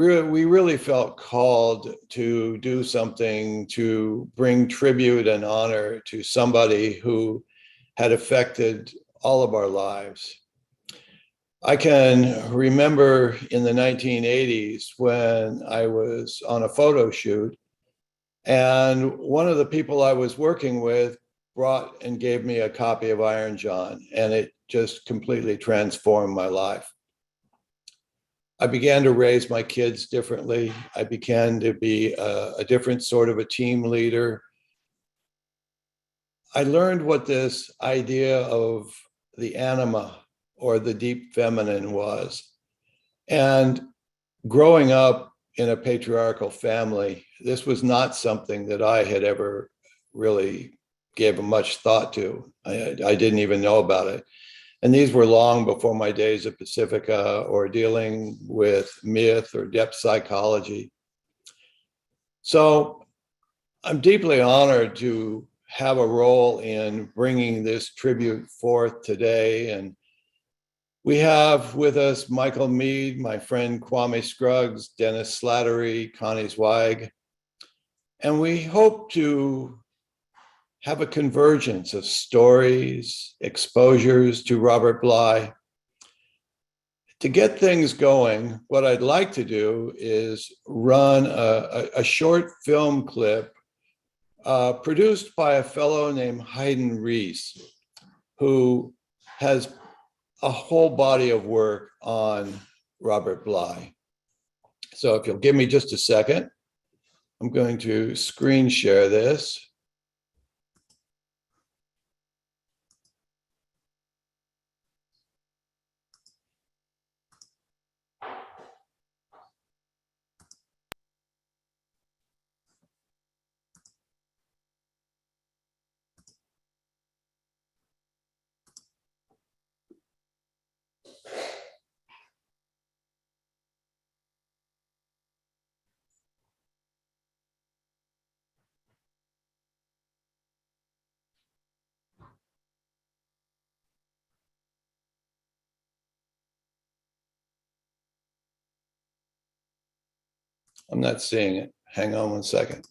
we really felt called to do something to bring tribute and honor to somebody who had affected all of our lives. I can remember in the 1980s when I was on a photo shoot, and one of the people I was working with brought and gave me a copy of Iron John, and it just completely transformed my life. I began to raise my kids differently. I began to be a different sort of a team leader. I learned what this idea of the anima or the deep feminine was. And growing up in a patriarchal family, this was not something that I had ever really gave much thought to. I didn't even know about it. And these were long before my days at Pacifica or dealing with myth or depth psychology. So I'm deeply honored to have a role in bringing this tribute forth today. And we have with us Michael Meade, my friend Kwame Scruggs, Dennis Slattery, Connie Zweig. And we hope to have a convergence of stories, exposures to Robert Bly. To get things going, what I'd like to do is run a short film clip produced by a fellow named Hayden Reese, who has a whole body of work on Robert Bly. So if you'll give me just a second, I'm going to screen share this. I'm not seeing it. Hang on one second.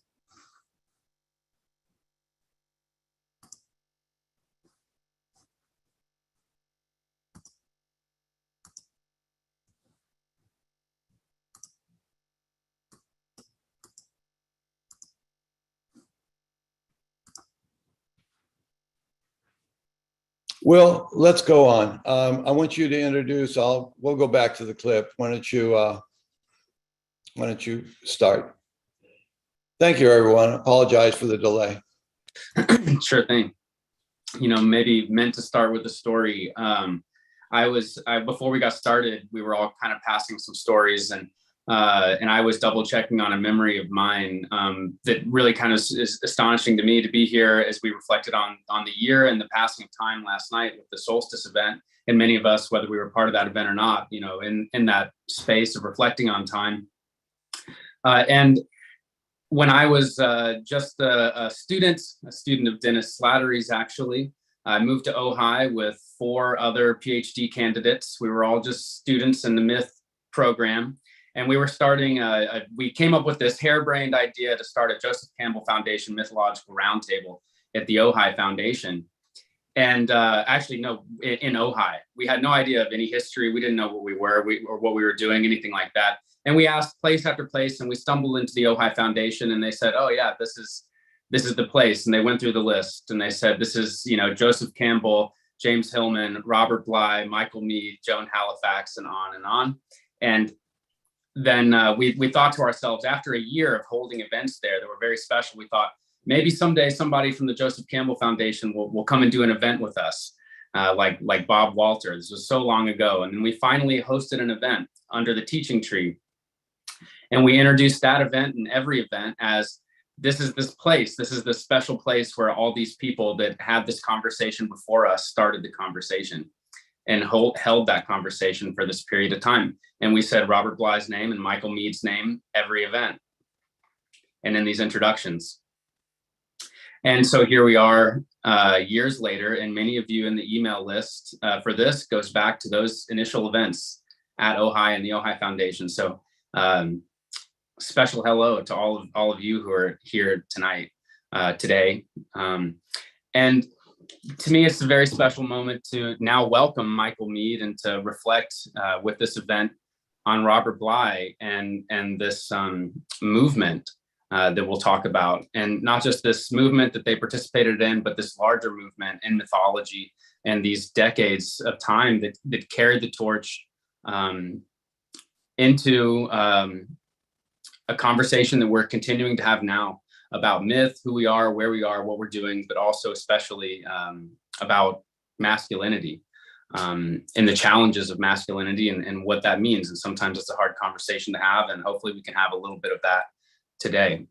Will, let's go on. I want you to introduce. We'll go back to the clip. Why don't you start? Thank you, everyone. Apologize for the delay. Sure thing. Maybe meant to start with the story. Before we got started, we were all kind of passing some stories, and I was double checking on a memory of mine that really kind of is astonishing to me to be here as we reflected on the year and the passing of time last night with the solstice event. And many of us, whether we were part of that event or not, in that space of reflecting on time. And when I was just a student of Dennis Slattery's, actually, I moved to Ojai with 4 other PhD candidates. We were all just students in the Myth program. And we were starting, we came up with this harebrained idea to start a Joseph Campbell Foundation Mythological Roundtable at the Ojai Foundation. And actually, no, in Ojai. We had no idea of any history. We didn't know what we were or what we were doing, anything like that. And we asked place after place, and we stumbled into the Ojai Foundation, and they said, oh yeah, this is the place. And they went through the list, and they said, this is, Joseph Campbell, James Hillman, Robert Bly, Michael Meade, Joan Halifax, and on and on. And then we thought to ourselves, after a year of holding events there that were very special, we thought maybe someday somebody from the Joseph Campbell Foundation will come and do an event with us, like Bob Walter. This was so long ago. And then we finally hosted an event under the teaching tree. And we introduced that event and every event as this is this place. This is the special place where all these people that had this conversation before us started the conversation and held that conversation for this period of time. And we said Robert Bly's name and Michael Meade's name every event and in these introductions. And so here we are years later, and many of you in the email list for this goes back to those initial events at Ojai and the Ojai Foundation. So Special hello to all of you who are here tonight, today. And to me, it's a very special moment to now welcome Michael Meade and to reflect with this event on Robert Bly and this movement that we'll talk about. And not just this movement that they participated in, but this larger movement in mythology and these decades of time that carried the torch into a conversation that we're continuing to have now about myth, who we are, where we are, what we're doing, but also especially about masculinity and the challenges of masculinity and what that means. And sometimes it's a hard conversation to have, and hopefully we can have a little bit of that today.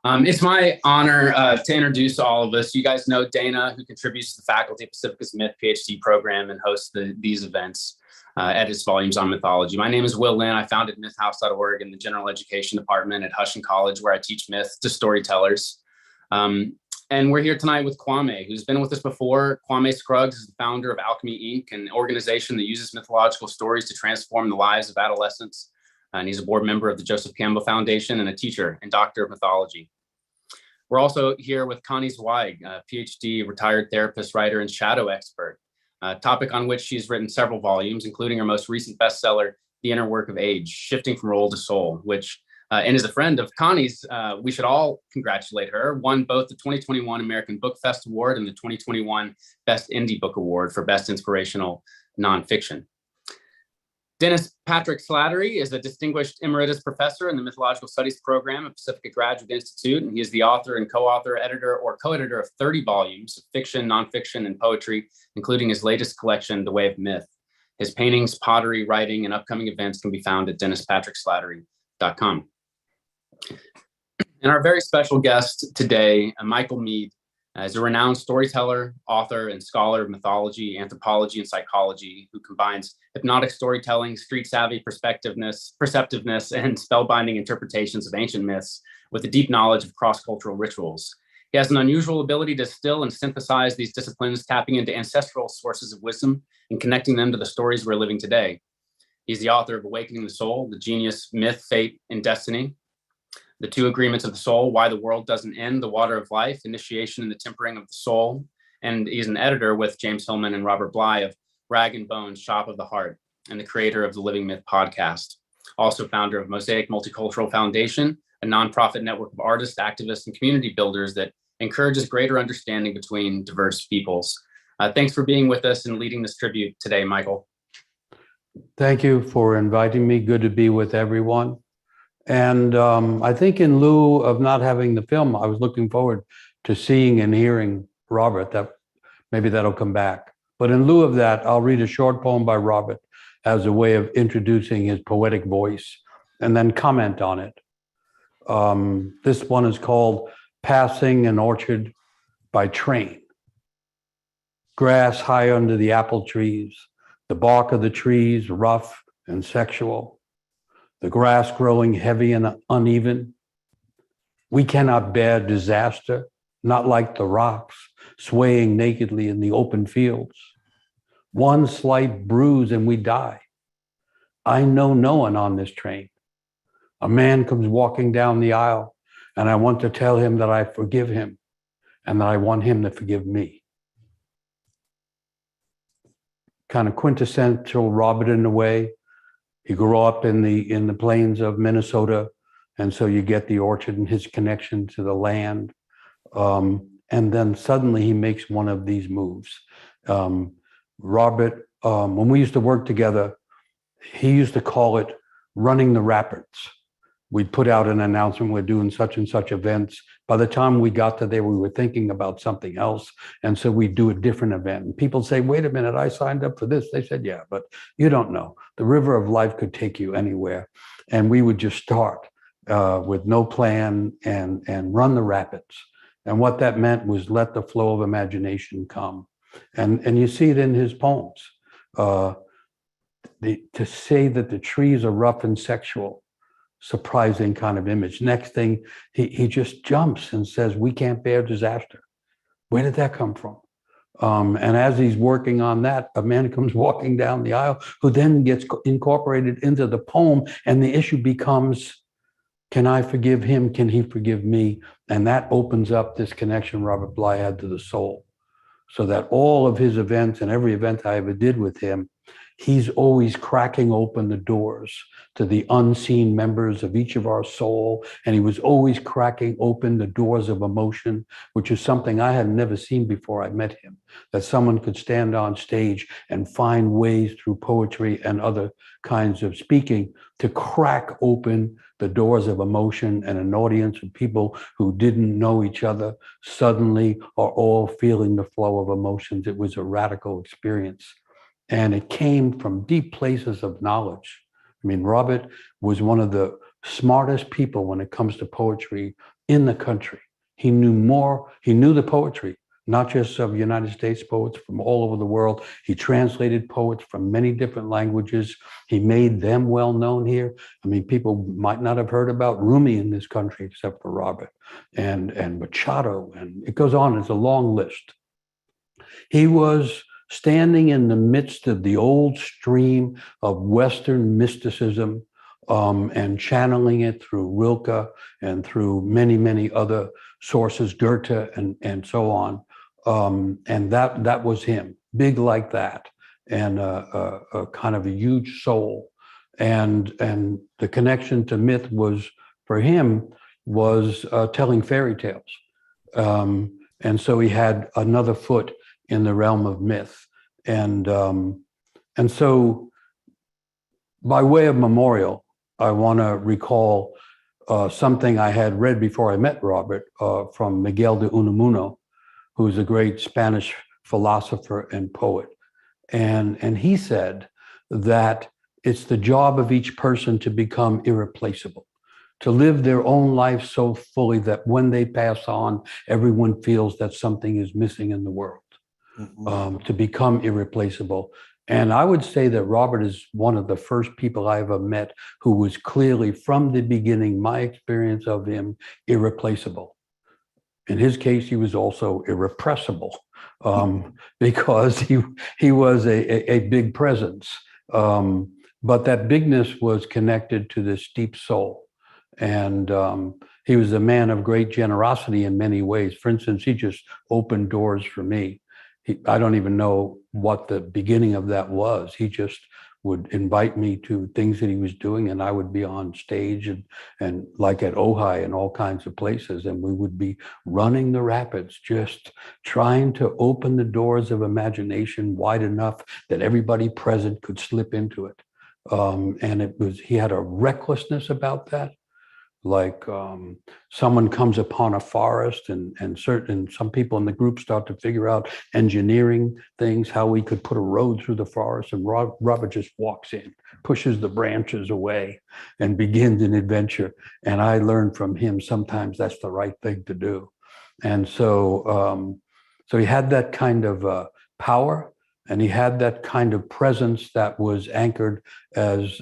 It's my honor to introduce all of us. You guys know Dana, who contributes to the Faculty of Pacificus Myth PhD program and hosts these events, edits volumes on mythology. My name is Will Linn. I founded mythhouse.org in the general education department at Husson College, where I teach myth to storytellers. And we're here tonight with Kwame, who's been with us before. Kwame Scruggs is the founder of Alchemy Inc., an organization that uses mythological stories to transform the lives of adolescents. And he's a board member of the Joseph Campbell Foundation and a teacher and doctor of mythology. We're also here with Connie Zweig, a PhD, retired therapist, writer, and shadow expert, a topic on which she's written several volumes, including her most recent bestseller, The Inner Work of Age, Shifting from Role to Soul, which, and as a friend of Connie's, we should all congratulate her, won both the 2021 American Book Fest Award and the 2021 Best Indie Book Award for Best Inspirational Nonfiction. Dennis Patrick Slattery is a distinguished emeritus professor in the Mythological Studies program at Pacifica Graduate Institute, and he is the author and co-author, editor, or co-editor of 30 volumes of fiction, nonfiction, and poetry, including his latest collection, The Way of Myth. His paintings, pottery, writing, and upcoming events can be found at DennisPatrickSlattery.com. And our very special guest today, Michael Meade, is a renowned storyteller, author, and scholar of mythology, anthropology, and psychology, who combines hypnotic storytelling, street-savvy perceptiveness, and spellbinding interpretations of ancient myths with a deep knowledge of cross-cultural rituals. He has an unusual ability to distill and synthesize these disciplines, tapping into ancestral sources of wisdom and connecting them to the stories we're living today. He's the author of Awakening the Soul, The Genius, Myth, Fate, and Destiny, The Two Agreements of the Soul, Why the World Doesn't End, The Water of Life, Initiation in the Tempering of the Soul. And he's an editor with James Hillman and Robert Bly of Rag and Bones, Shop of the Heart, and the creator of the Living Myth podcast. Also founder of Mosaic Multicultural Foundation, a nonprofit network of artists, activists, and community builders that encourages greater understanding between diverse peoples. Thanks for being with us and leading this tribute today, Michael. Thank you for inviting me. Good to be with everyone. And I think in lieu of not having the film, I was looking forward to seeing and hearing Robert. That maybe that'll come back. But in lieu of that, I'll read a short poem by Robert as a way of introducing his poetic voice and then comment on it. This one is called Passing an Orchard by Train. Grass high under the apple trees, the bark of the trees rough and sexual, the grass growing heavy and uneven. We cannot bear disaster, not like the rocks swaying nakedly in the open fields. One slight bruise and we die. I know no one on this train. A man comes walking down the aisle, and I want to tell him that I forgive him and that I want him to forgive me. Kind of quintessential Robert in a way. You grew up in the plains of Minnesota, and so you get the orchard and his connection to the land. And then suddenly he makes one of these moves. Robert, when we used to work together, he used to call it running the rapids. We'd put out an announcement, we're doing such and such events. By the time we got to there, we were thinking about something else. And so we'd do a different event. And people say, wait a minute, I signed up for this. They said, yeah, but you don't know. The river of life could take you anywhere. And we would just start with no plan and run the rapids. And what that meant was let the flow of imagination come. And you see it in his poems. To say that the trees are rough and sexual, surprising kind of image. Next thing, he just jumps and says, we can't bear disaster. Where did that come from? And as he's working on that, a man comes walking down the aisle who then gets incorporated into the poem. And the issue becomes, can I forgive him? Can he forgive me? And that opens up this connection Robert Bly had to the soul. So that all of his events and every event I ever did with him, he's always cracking open the doors to the unseen members of each of our soul. And he was always cracking open the doors of emotion, which is something I had never seen before I met him, that someone could stand on stage and find ways through poetry and other kinds of speaking to crack open the doors of emotion, and an audience of people who didn't know each other suddenly are all feeling the flow of emotions. It was a radical experience. And it came from deep places of knowledge. I mean, Robert was one of the smartest people when it comes to poetry in the country. He knew the poetry, not just of United States poets, from all over the world. He translated poets from many different languages. He made them well known here. I mean, people might not have heard about Rumi in this country except for Robert, and Machado, and it goes on. It's a long list. He was standing in the midst of the old stream of Western mysticism, and channeling it through Rilke and through many, many other sources, Goethe and so on. And that was him, big like that, and a kind of a huge soul. And the connection to myth was, for him, was telling fairy tales. And so he had another foot in the realm of myth. And so by way of memorial, I want to recall something I had read before I met Robert from Miguel de Unamuno, who's a great Spanish philosopher and poet. And he said that it's the job of each person to become irreplaceable, to live their own life so fully that when they pass on, everyone feels that something is missing in the world. To become irreplaceable. And I would say that Robert is one of the first people I ever met who was clearly, from the beginning, my experience of him, irreplaceable. In his case, he was also irrepressible, because he was a big presence. But that bigness was connected to this deep soul. And he was a man of great generosity in many ways. For instance, he just opened doors for me. I don't even know what the beginning of that was. He just would invite me to things that he was doing, and I would be on stage and like at Ojai and all kinds of places, and we would be running the rapids, just trying to open the doors of imagination wide enough that everybody present could slip into it. And he had a recklessness about that. Like someone comes upon a forest and some people in the group start to figure out engineering things, how we could put a road through the forest, and Robert just walks in, pushes the branches away, and begins an adventure. And I learned from him sometimes that's the right thing to do. And so he had that kind of power, and he had that kind of presence that was anchored, as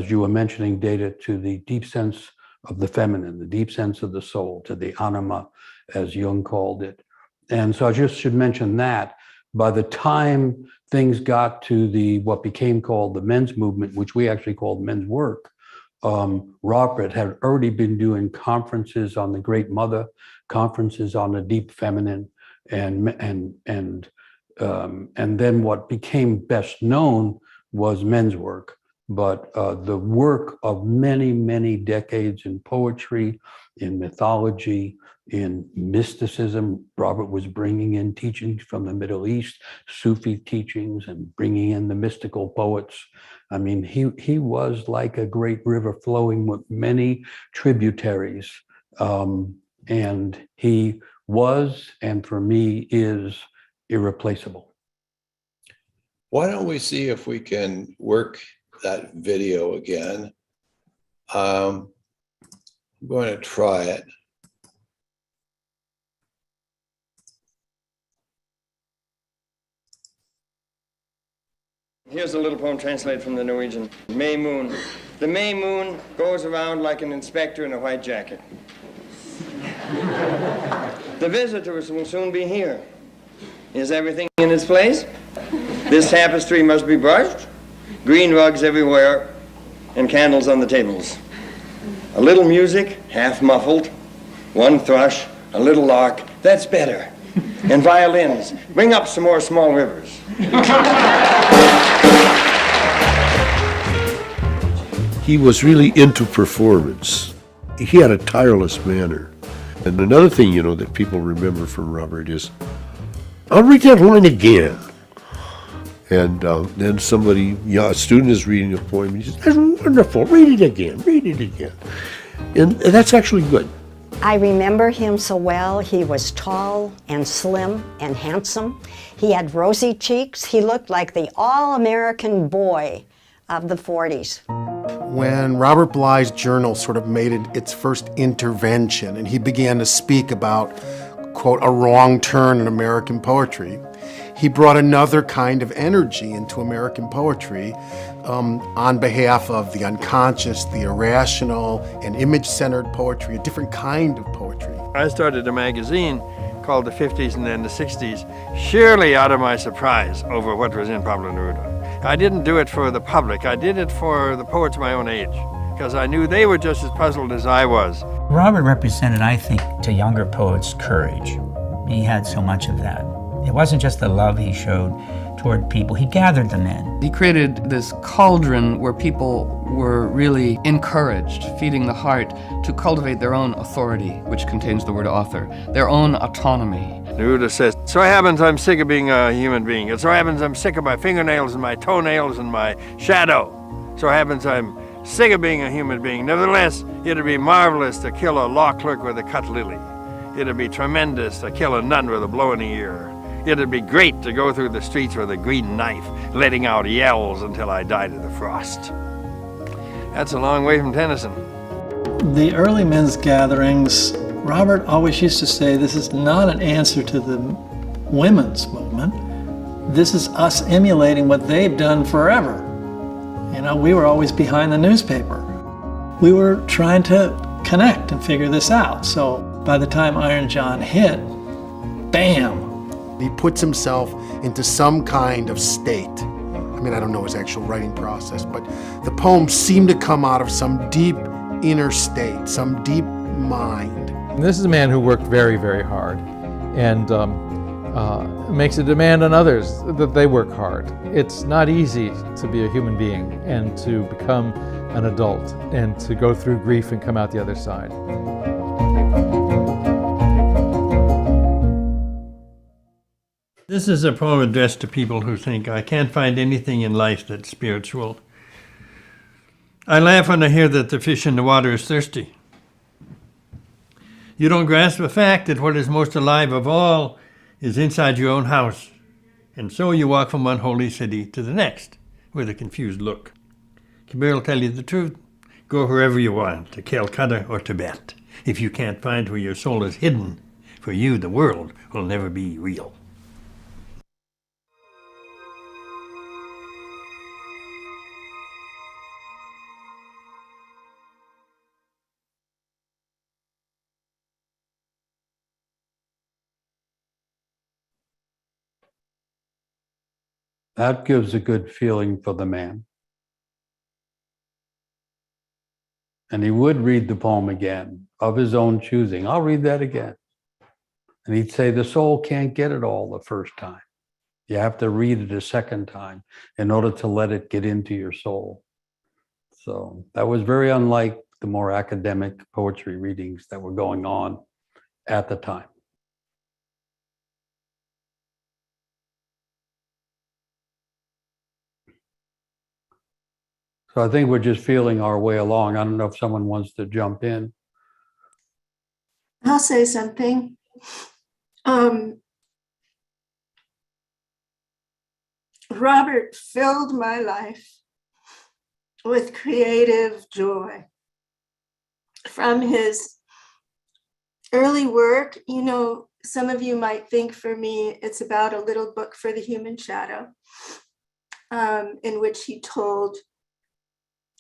you were mentioning, Data, to the deep sense of the feminine, the deep sense of the soul, to the anima, as Jung called it. And so I just should mention that by the time things got to what became called the men's movement, which we actually called men's work, Robert had already been doing conferences on the Great Mother, conferences on the deep feminine, and then what became best known was men's work. But the work of many, many decades in poetry, in mythology, in mysticism, Robert was bringing in teachings from the Middle East, Sufi teachings, and bringing in the mystical poets. I mean, he was like a great river flowing with many tributaries. And he was, and for me, is irreplaceable. Why don't we see if we can work that video again? I'm going to try it. Here's a little poem translated from the Norwegian. May Moon. The May moon goes around like an inspector in a white jacket. The visitors will soon be here. Is everything in its place? This tapestry must be brushed, green rugs everywhere, and candles on the tables. A little music, half muffled, one thrush, a little lark, that's better. And violins, bring up some more small rivers. He was really into performance. He had a tireless manner. And another thing, that people remember from Robert is, I'll read that line again. And then a student is reading a poem, and he says, that's wonderful, read it again. And that's actually good. I remember him so well. He was tall and slim and handsome. He had rosy cheeks. He looked like the all-American boy of the 40s. When Robert Bly's journal sort of made its first intervention, and he began to speak about, quote, a wrong turn in American poetry, he brought another kind of energy into American poetry on behalf of the unconscious, the irrational, and image-centered poetry, a different kind of poetry. I started a magazine called the 50s and then the 60s, surely out of my surprise over what was in Pablo Neruda. I didn't do it for the public. I did it for the poets my own age, because I knew they were just as puzzled as I was. Robert represented, I think, to younger poets, courage. He had so much of that. It wasn't just the love he showed toward people, he gathered them in. He created this cauldron where people were really encouraged, feeding the heart, to cultivate their own authority, which contains the word author, their own autonomy. Neruda says, so happens I'm sick of being a human being. It so happens I'm sick of my fingernails and my toenails and my shadow. So happens I'm sick of being a human being. Nevertheless, it'd be marvelous to kill a law clerk with a cut lily. It'd be tremendous to kill a nun with a blow in the ear. It'd be great to go through the streets with a green knife, letting out yells until I died of the frost. That's a long way from Tennyson. The early men's gatherings, Robert always used to say, this is not an answer to the women's movement. This is us emulating what they've done forever. We were always behind the newspaper. We were trying to connect and figure this out. So by the time Iron John hit, bam! He puts himself into some kind of state. I don't know his actual writing process, but the poems seem to come out of some deep inner state, some deep mind. And this is a man who worked very, very hard and makes a demand on others that they work hard. It's not easy to be a human being and to become an adult and to go through grief and come out the other side. This is a poem addressed to people who think, I can't find anything in life that's spiritual. I laugh when I hear that the fish in the water is thirsty. You don't grasp the fact that what is most alive of all is inside your own house. And so you walk from one holy city to the next with a confused look. Kabir will tell you the truth. Go wherever you want, to Calcutta or Tibet. If you can't find where your soul is hidden, for you the world will never be real. That gives a good feeling for the man. And he would read the poem again, of his own choosing. I'll read that again. And he'd say, the soul can't get it all the first time. You have to read it a second time in order to let it get into your soul. So that was very unlike the more academic poetry readings that were going on at the time. So I think we're just feeling our way along. I don't know if someone wants to jump in. I'll say something. Robert filled my life with creative joy. From his early work, some of you might think for me, it's about a little book for the human shadow, in which he told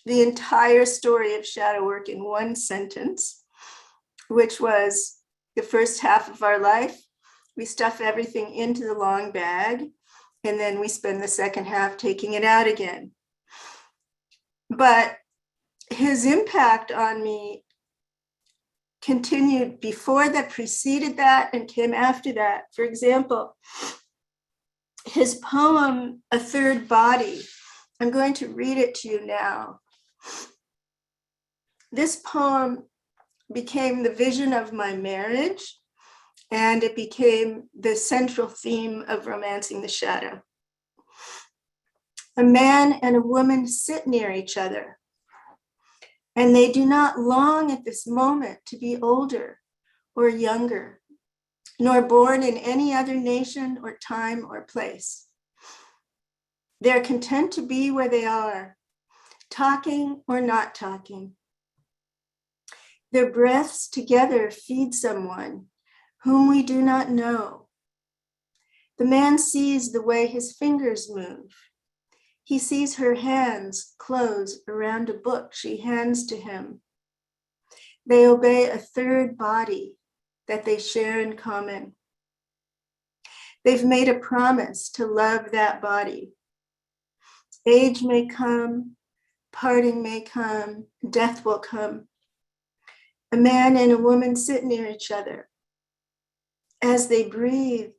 the entire story of shadow work in one sentence, which was the first half of our life We stuff everything into the long bag, and then we spend the second half taking it out again. But his impact on me continued before that, preceded that, and came after that. For example, his poem, A Third Body, I'm going to read it to you now. This poem became the vision of my marriage, and it became the central theme of Romancing the Shadow. A man and a woman sit near each other, and they do not long at this moment to be older or younger, nor born in any other nation or time or place. They're content to be where they are, talking or not talking. Their breaths together feed someone whom we do not know. The man sees the way his fingers move. He sees her hands close around a book she hands to him. They obey a third body that they share in common. They've made a promise to love that body. Age may come, parting may come, death will come. A man and a woman sit near each other. As they breathe,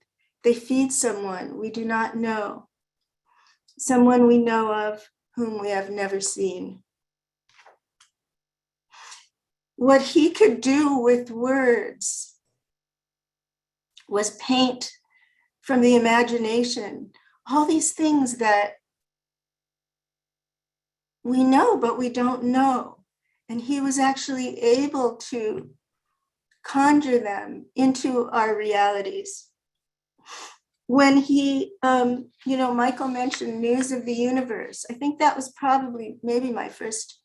they feed someone we do not know, someone we know of whom we have never seen. What he could do with words was paint from the imagination all these things that we know, but we don't know. And he was actually able to conjure them into our realities. When he, Michael mentioned News of the Universe. I think that was probably maybe my first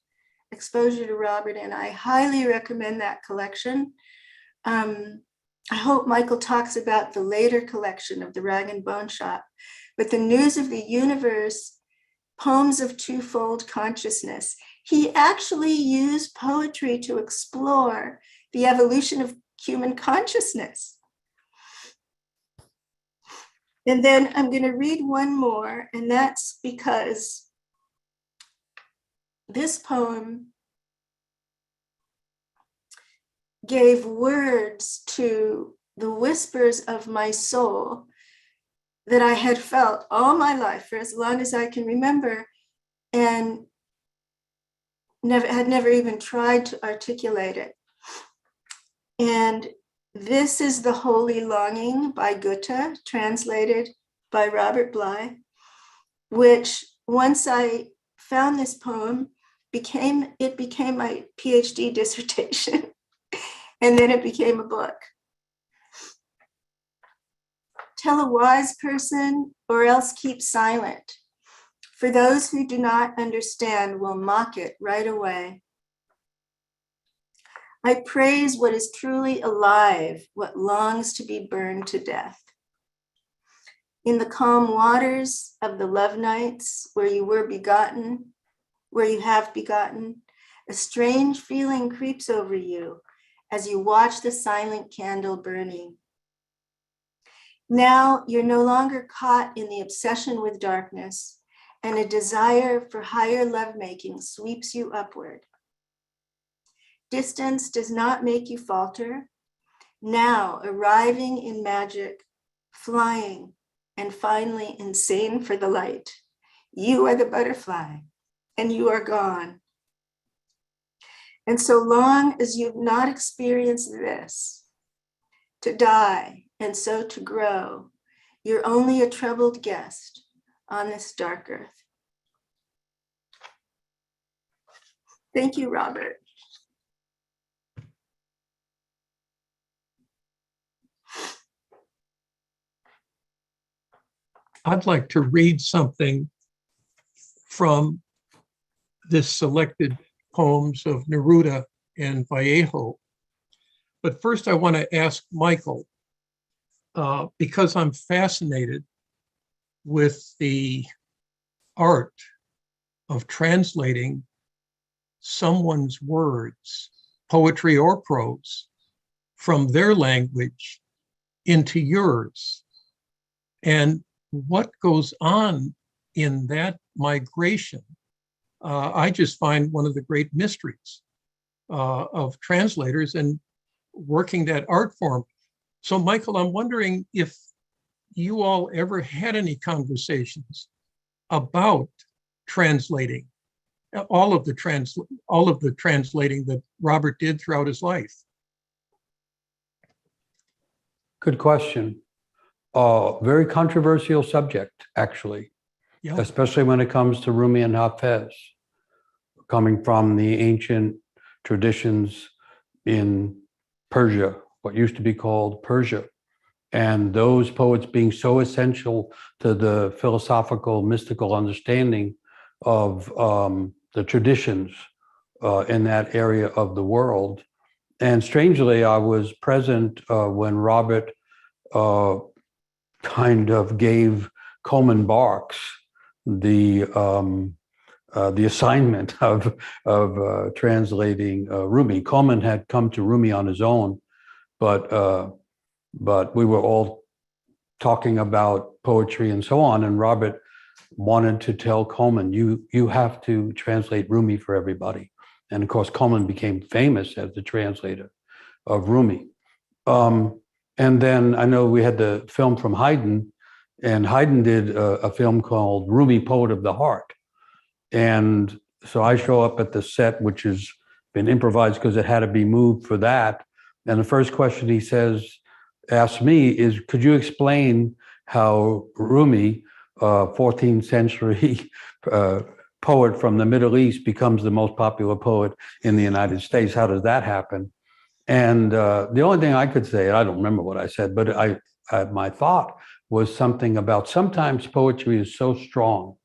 exposure to Robert, and I highly recommend that collection. I hope Michael talks about the later collection of the Rag and Bone Shop, but the News of the Universe, Poems of Twofold Consciousness. He actually used poetry to explore the evolution of human consciousness. And then I'm going to read one more, and that's because this poem gave words to the whispers of my soul that I had felt all my life for as long as I can remember, and had never even tried to articulate it. And this is The Holy Longing by Goethe, translated by Robert Bly, which once I found this poem, it became my PhD dissertation, and then it became a book. Tell a wise person or else keep silent, for those who do not understand will mock it right away. I praise what is truly alive, what longs to be burned to death. In the calm waters of the love nights where you were begotten, where you have begotten, a strange feeling creeps over you as you watch the silent candle burning. Now you're no longer caught in the obsession with darkness, and a desire for higher lovemaking sweeps you upward. Distance does not make you falter. Now arriving in magic, flying, and finally insane for the light. You are the butterfly, and you are gone. And so long as you've not experienced this, to die and so to grow, you're only a troubled guest on this dark earth. Thank you, Robert. I'd like to read something from this selected poems of Neruda and Vallejo. But first I want to ask Michael, because I'm fascinated with the art of translating someone's words, poetry or prose, from their language into yours. And what goes on in that migration, I just find one of the great mysteries of translators and working that art form. So, Michael, I'm wondering if you all ever had any conversations about translating all of the translating that Robert did throughout his life. Good question. Very controversial subject, actually, Yeah. especially when it comes to Rumi and Hafez, coming from the ancient traditions in Persia, what used to be called Persia, and those poets being so essential to the philosophical, mystical understanding of the traditions in that area of the world. And strangely, I was present when Robert kind of gave Coleman Barks the assignment of translating Rumi. Coleman had come to Rumi on his own, but we were all talking about poetry and so on, and Robert wanted to tell Coleman, you have to translate Rumi for everybody. And of course, Coleman became famous as the translator of Rumi. And then I know we had the film from Haydn, and Haydn did a film called Rumi, Poet of the Heart. And so I show up at the set, which has been improvised because it had to be moved for that. And the first question he asks me is, could you explain how Rumi, 14th century poet from the Middle East, becomes the most popular poet in the United States? How does that happen? And the only thing I could say, I don't remember what I said, but my thought was something about sometimes poetry is so strong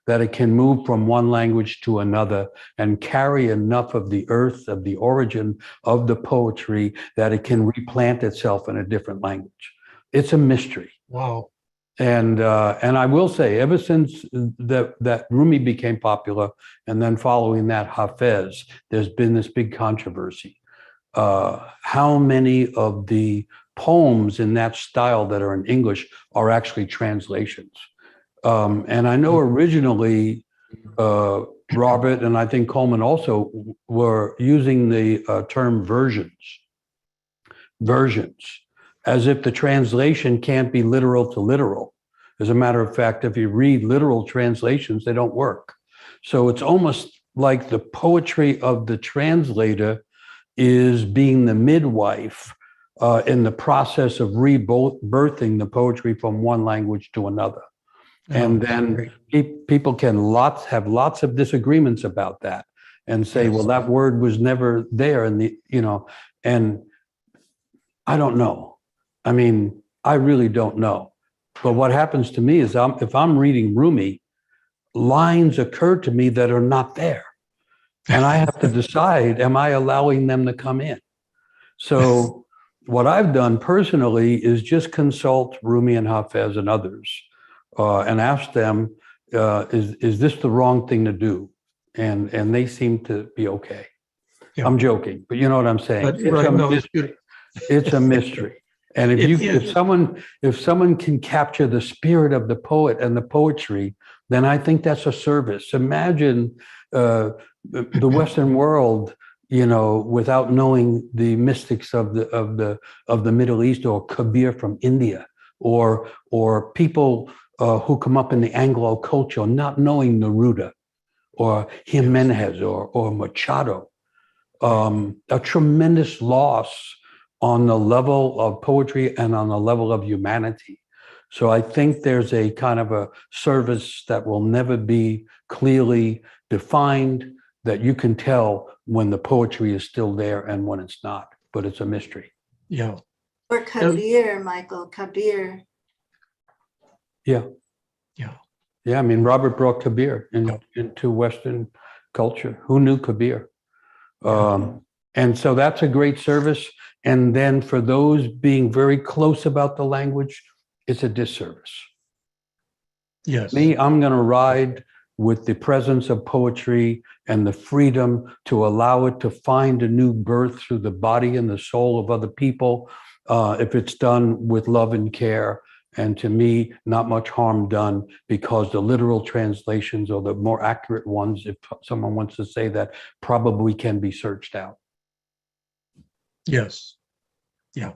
that it can move from one language to another and carry enough of the earth, of the origin of the poetry, that it can replant itself in a different language. It's a mystery. Wow. And I will say, ever since that Rumi became popular, and then following that Hafez, there's been this big controversy. How many of the poems in that style that are in English are actually translations? And I know originally Robert and I think Coleman also were using the term versions, as if the translation can't be literal to literal. As a matter of fact, if you read literal translations, they don't work. So it's almost like the poetry of the translator is being the midwife in the process of rebirthing the poetry from one language to another. And then people can have lots of disagreements about that and say, well, that word was never there. And I don't know. I mean, I really don't know. But what happens to me is if I'm reading Rumi, lines occur to me that are not there. And I have to decide, am I allowing them to come in? So what I've done personally is just consult Rumi and Hafez and others and ask them, is this the wrong thing to do? And they seem to be okay. Yeah. I'm joking, but you know what I'm saying. It's a mystery. And if someone can capture the spirit of the poet and the poetry, then I think that's a service. Imagine the Western world, without knowing the mystics of the Middle East, or Kabir from India, or people who come up in the Anglo culture not knowing Neruda or Jimenez or Machado. A tremendous loss on the level of poetry and on the level of humanity. So I think there's a kind of a service that will never be clearly defined, that you can tell when the poetry is still there and when it's not, but it's a mystery. Yeah. Or Kabir, Michael, Kabir. Yeah. Yeah. Yeah, I mean, Robert brought Kabir into Western culture. Who knew Kabir? And so that's a great service. And then for those being very close about the language, it's a disservice. Yes. Me, I'm going to ride with the presence of poetry and the freedom to allow it to find a new birth through the body and the soul of other people. if it's done with love and care. And to me, not much harm done, because the literal translations, or the more accurate ones, if someone wants to say that, probably can be searched out. Yes. Yeah.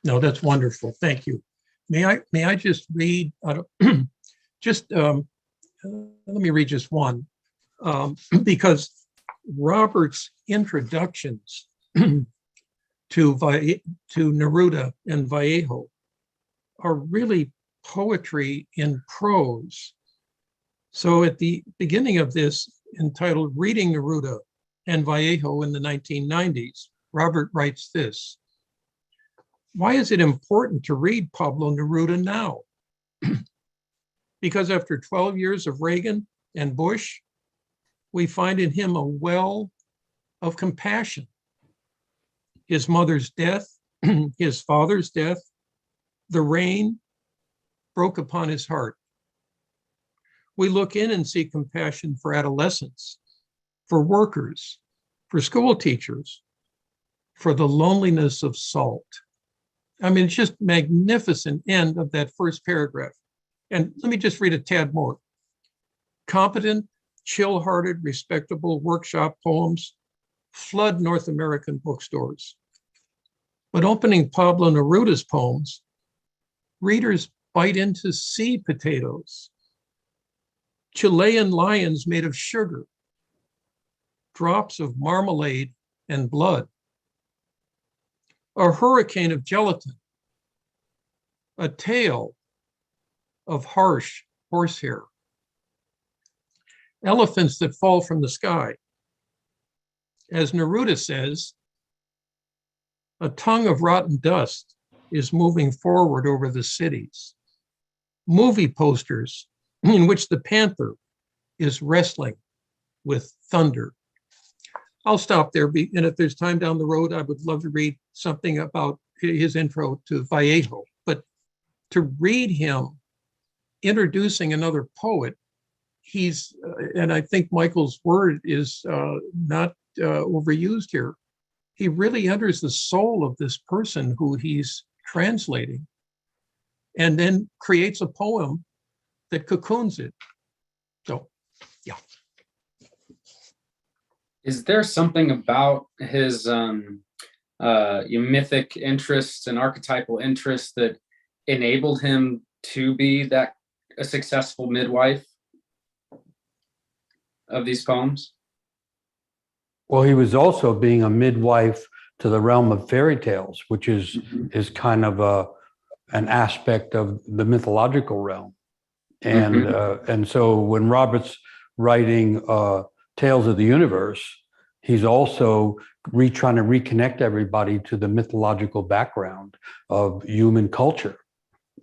No, that's wonderful. Thank you. May I just read let me read just one, because Robert's introductions to Neruda and Vallejo are really poetry in prose. So at the beginning of this, entitled Reading Neruda and Vallejo in the 1990s, Robert writes this: "Why is it important to read Pablo Neruda now? Because after 12 years of Reagan and Bush, we find in him a well of compassion. His mother's death, his father's death, the rain broke upon his heart. We look in and see compassion for adolescents, for workers, for school teachers, for the loneliness of salt." I mean, it's just magnificent end of that first paragraph. And let me just read a tad more. "Competent, chill-hearted, respectable workshop poems flood North American bookstores. But opening Pablo Neruda's poems, readers bite into sea potatoes, Chilean lions made of sugar, drops of marmalade and blood, a hurricane of gelatin, a tail of harsh horsehair, elephants that fall from the sky. As Neruda says, a tongue of rotten dust is moving forward over the cities. Movie posters in which the panther is wrestling with thunder." I'll stop there, and if there's time down the road, I would love to read something about his intro to Vallejo. But to read him introducing another poet, he's, and I think Michael's word is not overused here, he really enters the soul of this person who he's translating, and then creates a poem that cocoons it. So, yeah. Is there something about his mythic interests and archetypal interests that enabled him to be a successful midwife of these poems? Well, he was also being a midwife to the realm of fairy tales, which is kind of an aspect of the mythological realm. And so when Robert's writing Tales of the Universe, he's also trying to reconnect everybody to the mythological background of human culture.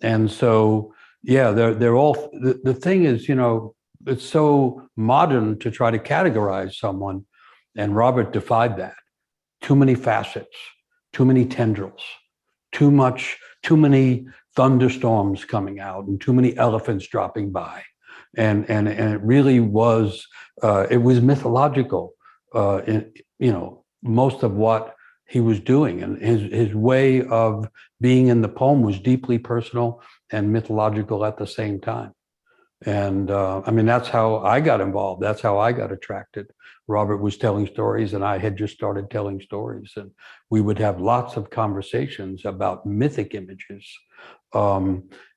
And so, yeah, they're all, the thing is, you know, it's so modern to try to categorize someone, and Robert defied that. Too many facets, too many tendrils, too many thunderstorms coming out, and too many elephants dropping by. And it really was, it was mythological, most of what he was doing. And his way of being in the poem was deeply personal and mythological at the same time. And I mean, that's how I got involved. That's how I got attracted. Robert was telling stories, and I had just started telling stories. And we would have lots of conversations about mythic images.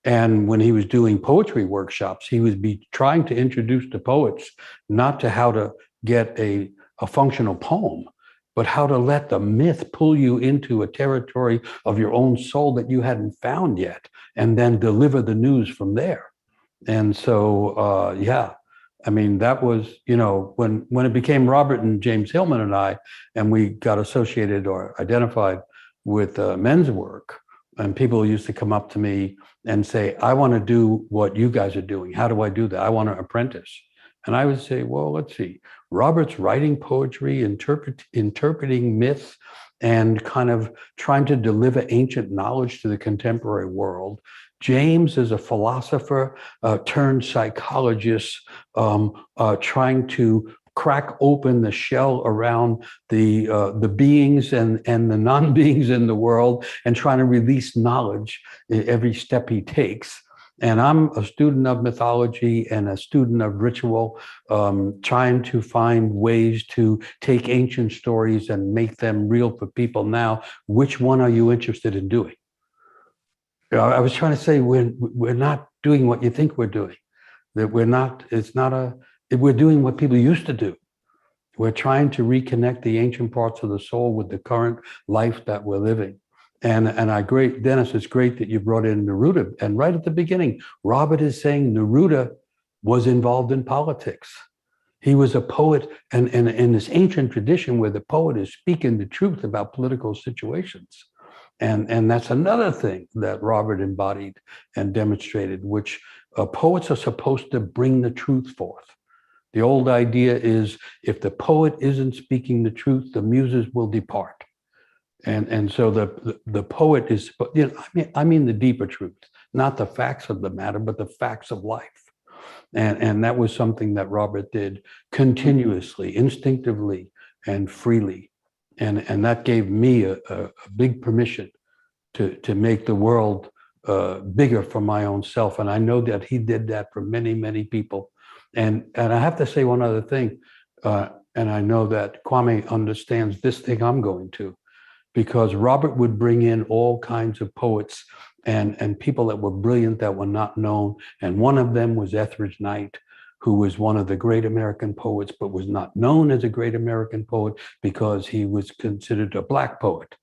And when he was doing poetry workshops, he would be trying to introduce the poets not to how to get a functional poem, but how to let the myth pull you into a territory of your own soul that you hadn't found yet, and then deliver the news from there. And so, yeah, I mean, that was, when it became Robert and James Hillman and I, and we got associated or identified with men's work, and people used to come up to me and say, I want to do what you guys are doing. How do I do that? I want to apprentice. And I would say, well, let's see. Robert's writing poetry, interpreting myths, and kind of trying to deliver ancient knowledge to the contemporary world. James is a philosopher turned psychologist, trying to crack open the shell around the beings and the non-beings in the world, and trying to release knowledge every step he takes. And I'm a student of mythology and a student of ritual, trying to find ways to take ancient stories and make them real for people now. Which one are you interested in doing? I was trying to say we're not doing what you think we're doing. That we're not. We're doing what people used to do. We're trying to reconnect the ancient parts of the soul with the current life that we're living. And Dennis, it's great that you brought in Neruda. And right at the beginning, Robert is saying Neruda was involved in politics. He was a poet, and in this ancient tradition where the poet is speaking the truth about political situations. And that's another thing that Robert embodied and demonstrated, which poets are supposed to bring the truth forth. The old idea is if the poet isn't speaking the truth, the muses will depart. And so the poet is, I mean the deeper truth, not the facts of the matter, but the facts of life. And that was something that Robert did continuously, instinctively, and freely. And that gave me a big permission to make the world bigger for my own self. And I know that he did that for many, many people. And I have to say one other thing, and I know that Kwame understands this thing I'm going to, because Robert would bring in all kinds of poets and people that were brilliant that were not known. And one of them was Etheridge Knight, who was one of the great American poets, but was not known as a great American poet because he was considered a Black poet.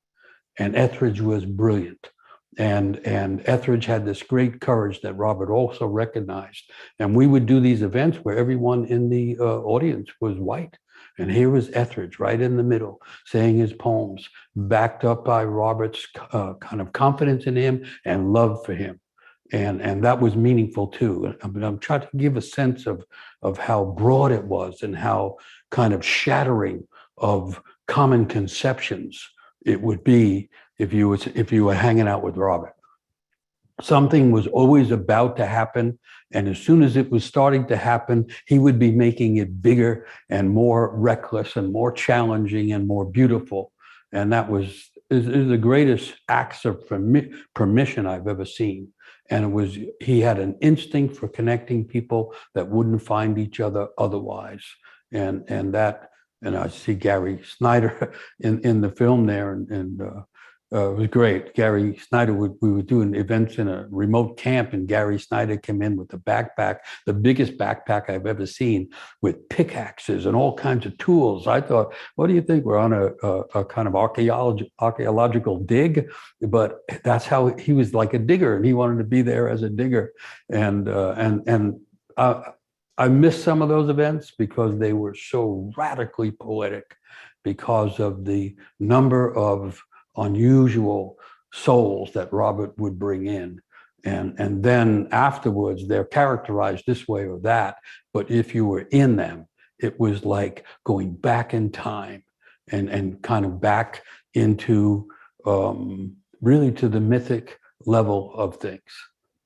And Etheridge was brilliant. And Etheridge had this great courage that Robert also recognized. And we would do these events where everyone in the audience was white. And here was Etheridge right in the middle, saying his poems, backed up by Robert's kind of confidence in him and love for him. And that was meaningful too. I'm trying to give a sense of how broad it was and how kind of shattering of common conceptions it would be if you were hanging out with Robert. Something was always about to happen, and as soon as it was starting to happen, he would be making it bigger and more reckless and more challenging and more beautiful. And that is the greatest acts of permission I've ever seen. And he had an instinct for connecting people that wouldn't find each other otherwise. And I see Gary Snyder in the film there, and it was great. Gary Snyder, we were doing events in a remote camp, and Gary Snyder came in with a backpack, the biggest backpack I've ever seen, with pickaxes and all kinds of tools. I thought, what do you think? We're on a kind of archaeological dig, but that's how he was, like a digger, and he wanted to be there as a digger. And I missed some of those events because they were so radically poetic because of the number of unusual souls that Robert would bring in. And then afterwards, they're characterized this way or that. But if you were in them, it was like going back in time and kind of back into really to the mythic level of things.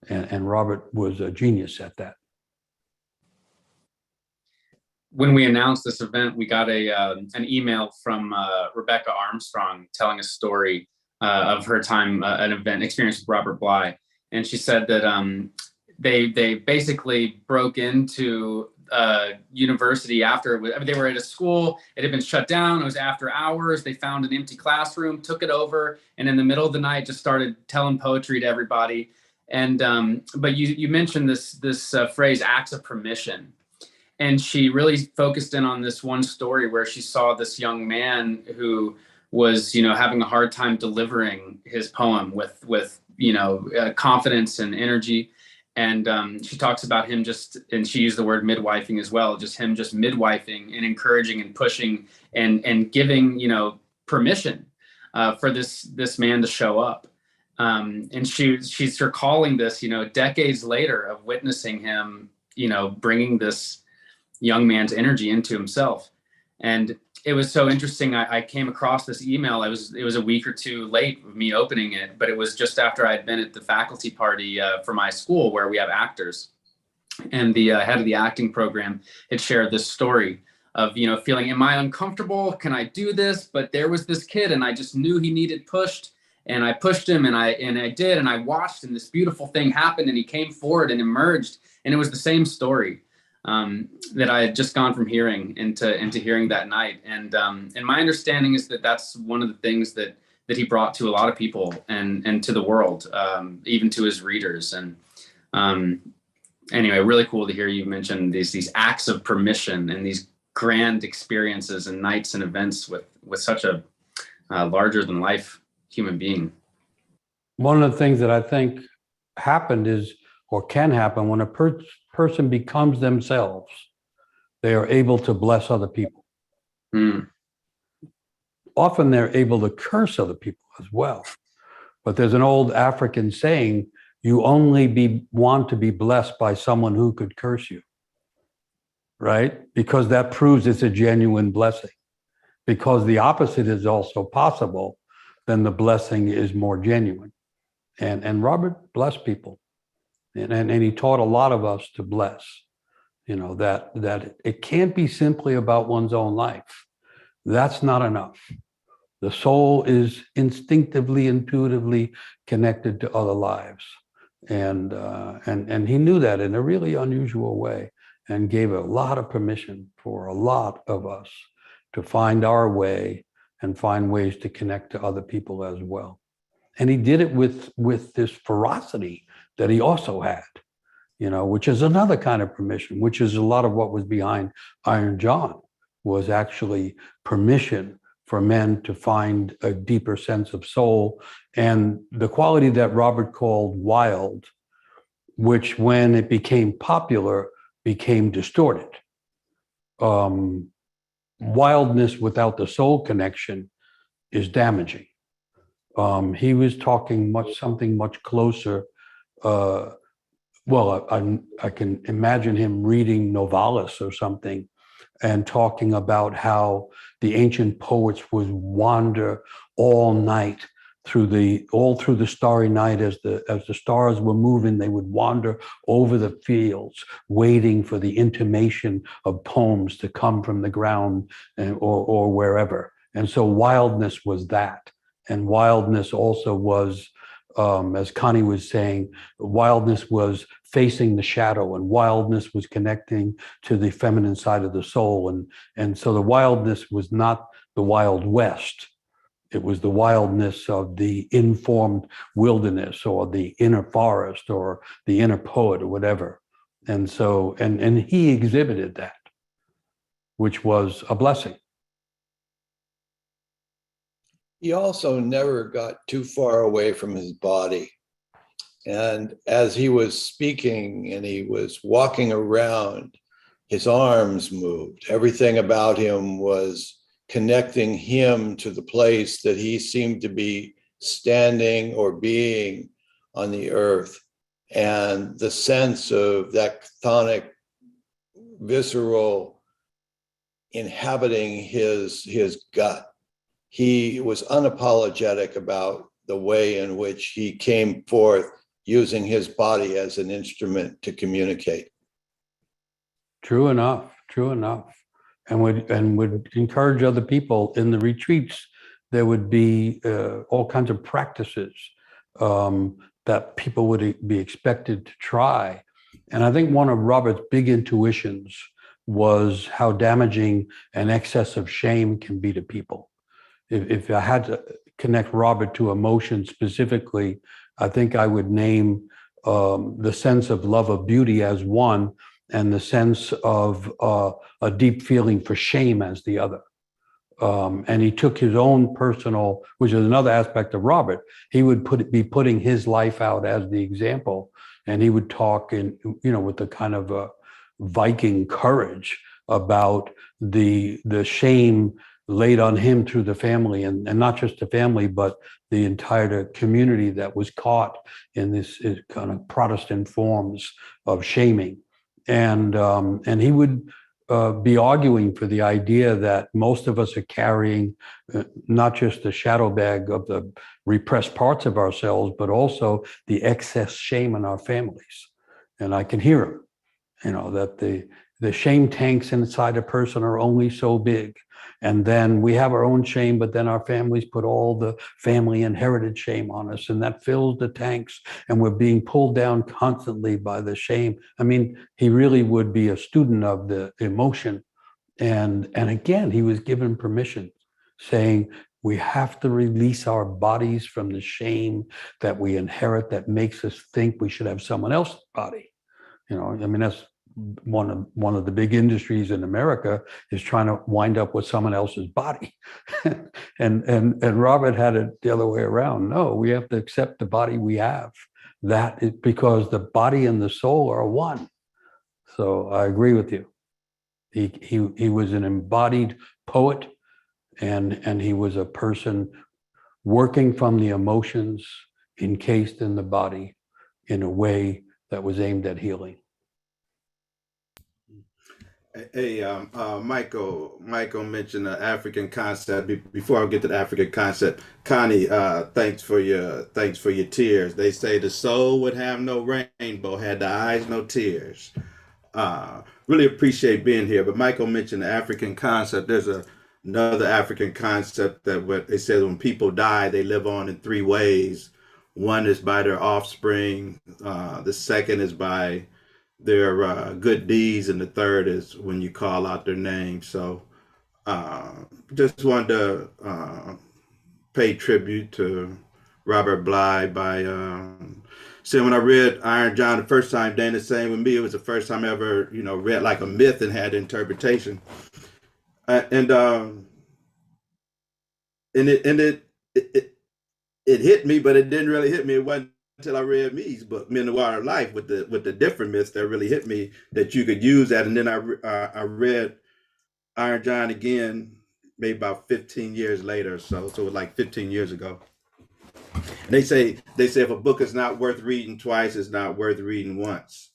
And Robert was a genius at that. When we announced this event, we got an email from Rebecca Armstrong telling a story of her time, an event experience with Robert Bly. And she said that they basically broke into university after they were at a school. It had been shut down. It was after hours. They found an empty classroom, took it over, and in the middle of the night just started telling poetry to everybody. And but you mentioned this phrase, acts of permission. And she really focused in on this one story where she saw this young man who was, having a hard time delivering his poem with confidence and energy. And she talks about him and she used the word midwifing as well, just him just midwifing and encouraging and pushing and giving, permission for this man to show up. And she's recalling this, decades later of witnessing him, bringing this young man's energy into himself. And it was so interesting. I came across this email. It was a week or two late with me opening it, but it was just after I'd been at the faculty party for my school where we have actors. And the head of the acting program had shared this story feeling, am I uncomfortable? Can I do this? But there was this kid and I just knew he needed pushed, and I pushed him, and I did, and I watched, and this beautiful thing happened, and he came forward and emerged, and it was the same story that I had just gone from hearing into hearing that night. And my understanding is that that's one of the things that he brought to a lot of people and to the world, even to his readers. And anyway, really cool to hear you mention these acts of permission and these grand experiences and nights and events with such a larger than life human being. One of the things that I think happened is, or can happen, when a person becomes themselves, they are able to bless other people. Often they're able to curse other people as well. But there's an old African saying, you only want to be blessed by someone who could curse you, right? Because that proves it's a genuine blessing. Because the opposite is also possible, then the blessing is more genuine. And Robert blessed people. And he taught a lot of us to bless, that it can't be simply about one's own life. That's not enough. The soul is instinctively, intuitively connected to other lives. And he knew that in a really unusual way, and gave a lot of permission for a lot of us to find our way and find ways to connect to other people as well. And he did it with this ferocity that he also had, which is another kind of permission, which is a lot of what was behind Iron John, was actually permission for men to find a deeper sense of soul, and the quality that Robert called wild, which when it became popular, became distorted. Wildness without the soul connection is damaging. He was talking something much closer. I can imagine him reading Novalis or something, and talking about how the ancient poets would wander all night through the starry night as the stars were moving. They would wander over the fields, waiting for the intimation of poems to come from the ground or wherever. And so wildness was that. And wildness also was, as Connie was saying, wildness was facing the shadow, and wildness was connecting to the feminine side of the soul. And so the wildness was not the Wild West. It was the wildness of the informed wilderness, or the inner forest, or the inner poet, or whatever. And so, and he exhibited that, which was a blessing. He also never got too far away from his body. And as he was speaking and he was walking around, his arms moved. Everything about him was connecting him to the place that he seemed to be standing or being on the earth. And the sense of that chthonic, visceral inhabiting his gut. He was unapologetic about the way in which he came forth, using his body as an instrument to communicate. True enough. And would encourage other people in the retreats. There would be all kinds of practices that people would be expected to try. And I think one of Robert's big intuitions was how damaging an excess of shame can be to people. If I had to connect Robert to emotion specifically, I think I would name the sense of love of beauty as one, and the sense of a deep feeling for shame as the other. And he took his own personal, which is another aspect of Robert, he would be putting his life out as the example, and he would talk with the kind of Viking courage about the shame laid on him through the family, and not just the family, but the entire community that was caught in this kind of Protestant forms of shaming. And he would be arguing for the idea that most of us are carrying not just the shadow bag of the repressed parts of ourselves, but also the excess shame in our families. And I can hear him, that the shame tanks inside a person are only so big. And then we have our own shame, but then our families put all the family inherited shame on us, and that fills the tanks, and we're being pulled down constantly by the shame. I mean, he really would be a student of the emotion. And again, he was given permission, saying, we have to release our bodies from the shame that we inherit that makes us think we should have someone else's body. You know, I mean, that's one of the big industries in America, is trying to wind up with someone else's body. and Robert had it the other way around. No, we have to accept the body we have. That is because the body and the soul are one. So I agree with you. He was an embodied poet, and he was a person working from the emotions encased in the body in a way that was aimed at healing. Hey, Michael mentioned the African concept. Before I get to the African concept, Connie, thanks for your tears. They say the soul would have no rainbow, had the eyes no tears. Really appreciate being here. But Michael mentioned the African concept. There's another African concept that what they said, when people die, they live on in three ways. One is by their offspring. The second is by their good deeds, and the third is when you call out their name. So just wanted to pay tribute to Robert Bly by saying, when I read Iron John the first time, Dana saying with me, it was the first time I ever, read like a myth and had interpretation. And it hit me, but it didn't really hit me. It wasn't until I read Meade's book, Men of Water Life, with the different myths that really hit me, that you could use that. And then I read Iron John again, maybe about 15 years later or so. So it was like 15 years ago. And they say if a book is not worth reading twice, it's not worth reading once.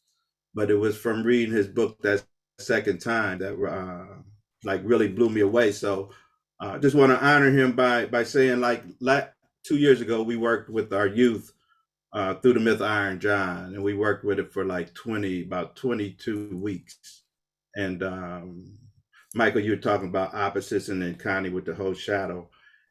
But it was from reading his book that second time that like really blew me away. So just want to honor him by saying, like 2 years ago, we worked with our youth through the myth of Iron John, and we worked with it for like about 22 weeks. And Michael, you were talking about opposites, and then Connie with the whole shadow.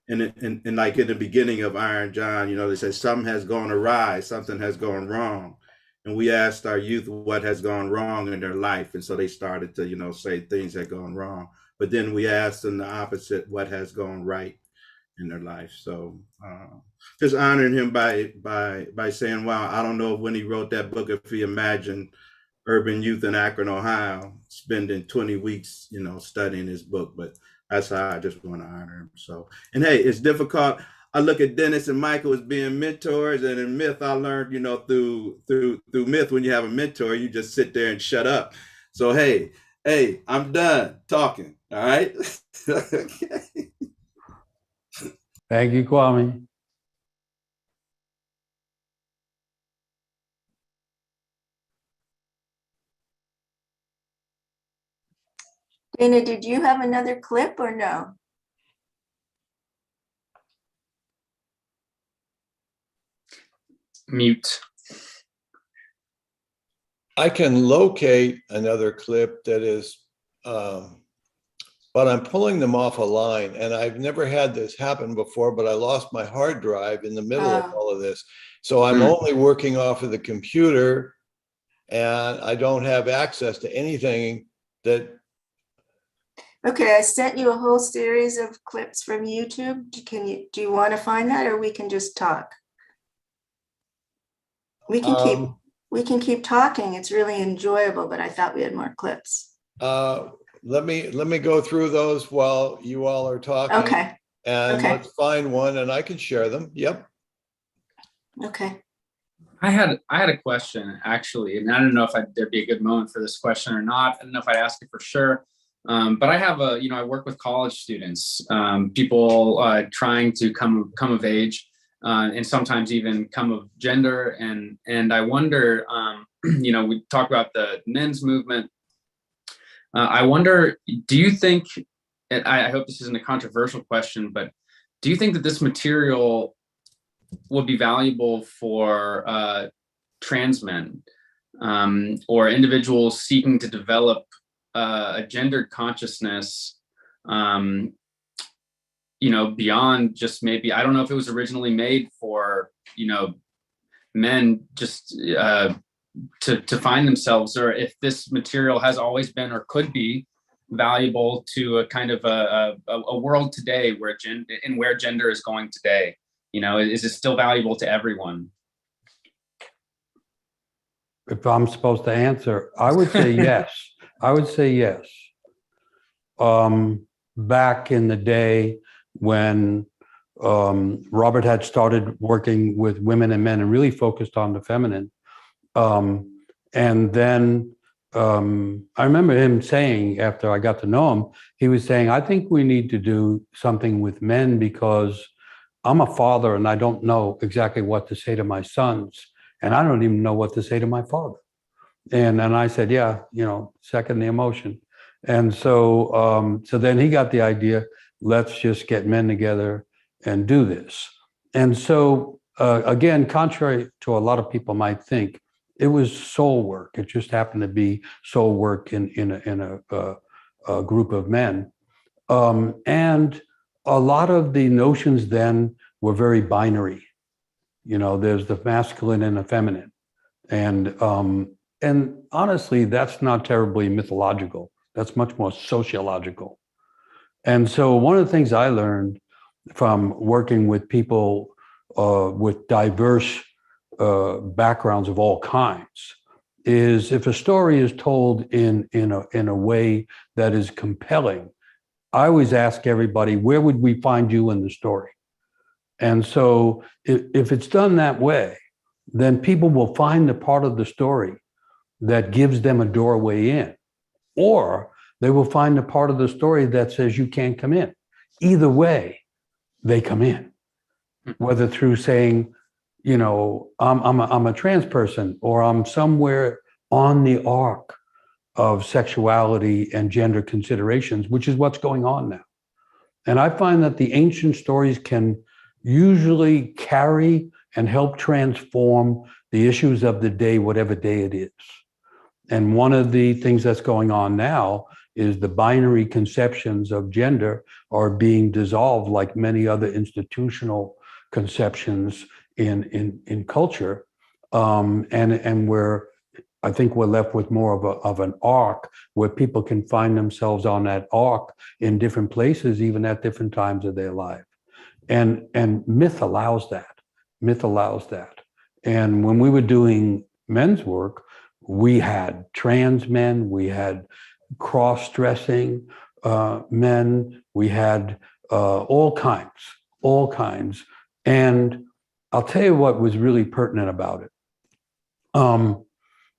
And like in the beginning of Iron John, they say something has gone awry, something has gone wrong. And we asked our youth what has gone wrong in their life. And so they started to, say things that gone wrong. But then we asked them the opposite, what has gone right in their life. So just honoring him by saying, wow, I don't know when he wrote that book, if he imagined urban youth in Akron, Ohio, spending 20 weeks, studying his book. But that's how I just want to honor him. So, and hey, it's difficult. I look at Dennis and Michael as being mentors, and in myth, I learned, through myth, when you have a mentor, you just sit there and shut up. So, hey, I'm done talking. All right. Okay. Thank you, Kwame. Dana, did you have another clip or no? Mute. I can locate another clip that is, but I'm pulling them off a line, and I've never had this happen before, but I lost my hard drive in the middle of all of this. So I'm only working off of the computer, and I don't have access to anything that. Okay, I sent you a whole series of clips from YouTube. Do you want to find that, or we can just talk? We can keep talking. It's really enjoyable, but I thought we had more clips. Let me go through those while you all are talking. Okay. And let's find one, and I can share them. Yep. Okay. I had a question, actually, and I don't know if there'd be a good moment for this question or not. I don't know if I'd ask it for sure. But I have I work with college students, people trying to come of age, and sometimes even come of gender. And I wonder, we talk about the men's movement. I wonder, do you think, and I hope this isn't a controversial question, but do you think that this material would be valuable for trans men or individuals seeking to develop a gendered consciousness, you know, beyond just maybe, I don't know if it was originally made for, you know, men just to find themselves, or if this material has always been or could be valuable to a kind of a world today where gender is going today. You know, is it still valuable to everyone? If I'm supposed to answer, I would say yes. I would say yes. Back in the day when Robert had started working with women and men and really focused on the feminine. And then I remember him saying, after I got to know him, he was saying, I think we need to do something with men because I'm a father and I don't know exactly what to say to my sons. And I don't even know what to say to my father. And I said, yeah, you know, second the emotion. And so, so then he got the idea, let's just get men together and do this. And so, again, contrary to a lot of people might think, it was soul work. It just happened to be soul work in a group of men. And a lot of the notions then were very binary. You know, there's the masculine and the feminine. And honestly, that's not terribly mythological. That's much more sociological. And so one of the things I learned from working with people with diverse backgrounds of all kinds is if a story is told in a way that is compelling, I always ask everybody, where would we find you in the story? And so if it's done that way, then people will find the part of the story that gives them a doorway in, or they will find the part of the story that says you can't come in. Either way, they come in, whether through saying, you know, I'm a trans person, or I'm somewhere on the arc of sexuality and gender considerations, which is what's going on now. And I find that the ancient stories can usually carry and help transform the issues of the day, whatever day it is. And one of the things that's going on now is the binary conceptions of gender are being dissolved, like many other institutional conceptions in culture. And where I think we're left with more of an arc where people can find themselves on that arc in different places, even at different times of their life. And myth allows that. Myth allows that. And when we were doing men's work, we had trans men, we had cross-dressing men, we had all kinds. And I'll tell you what was really pertinent about it.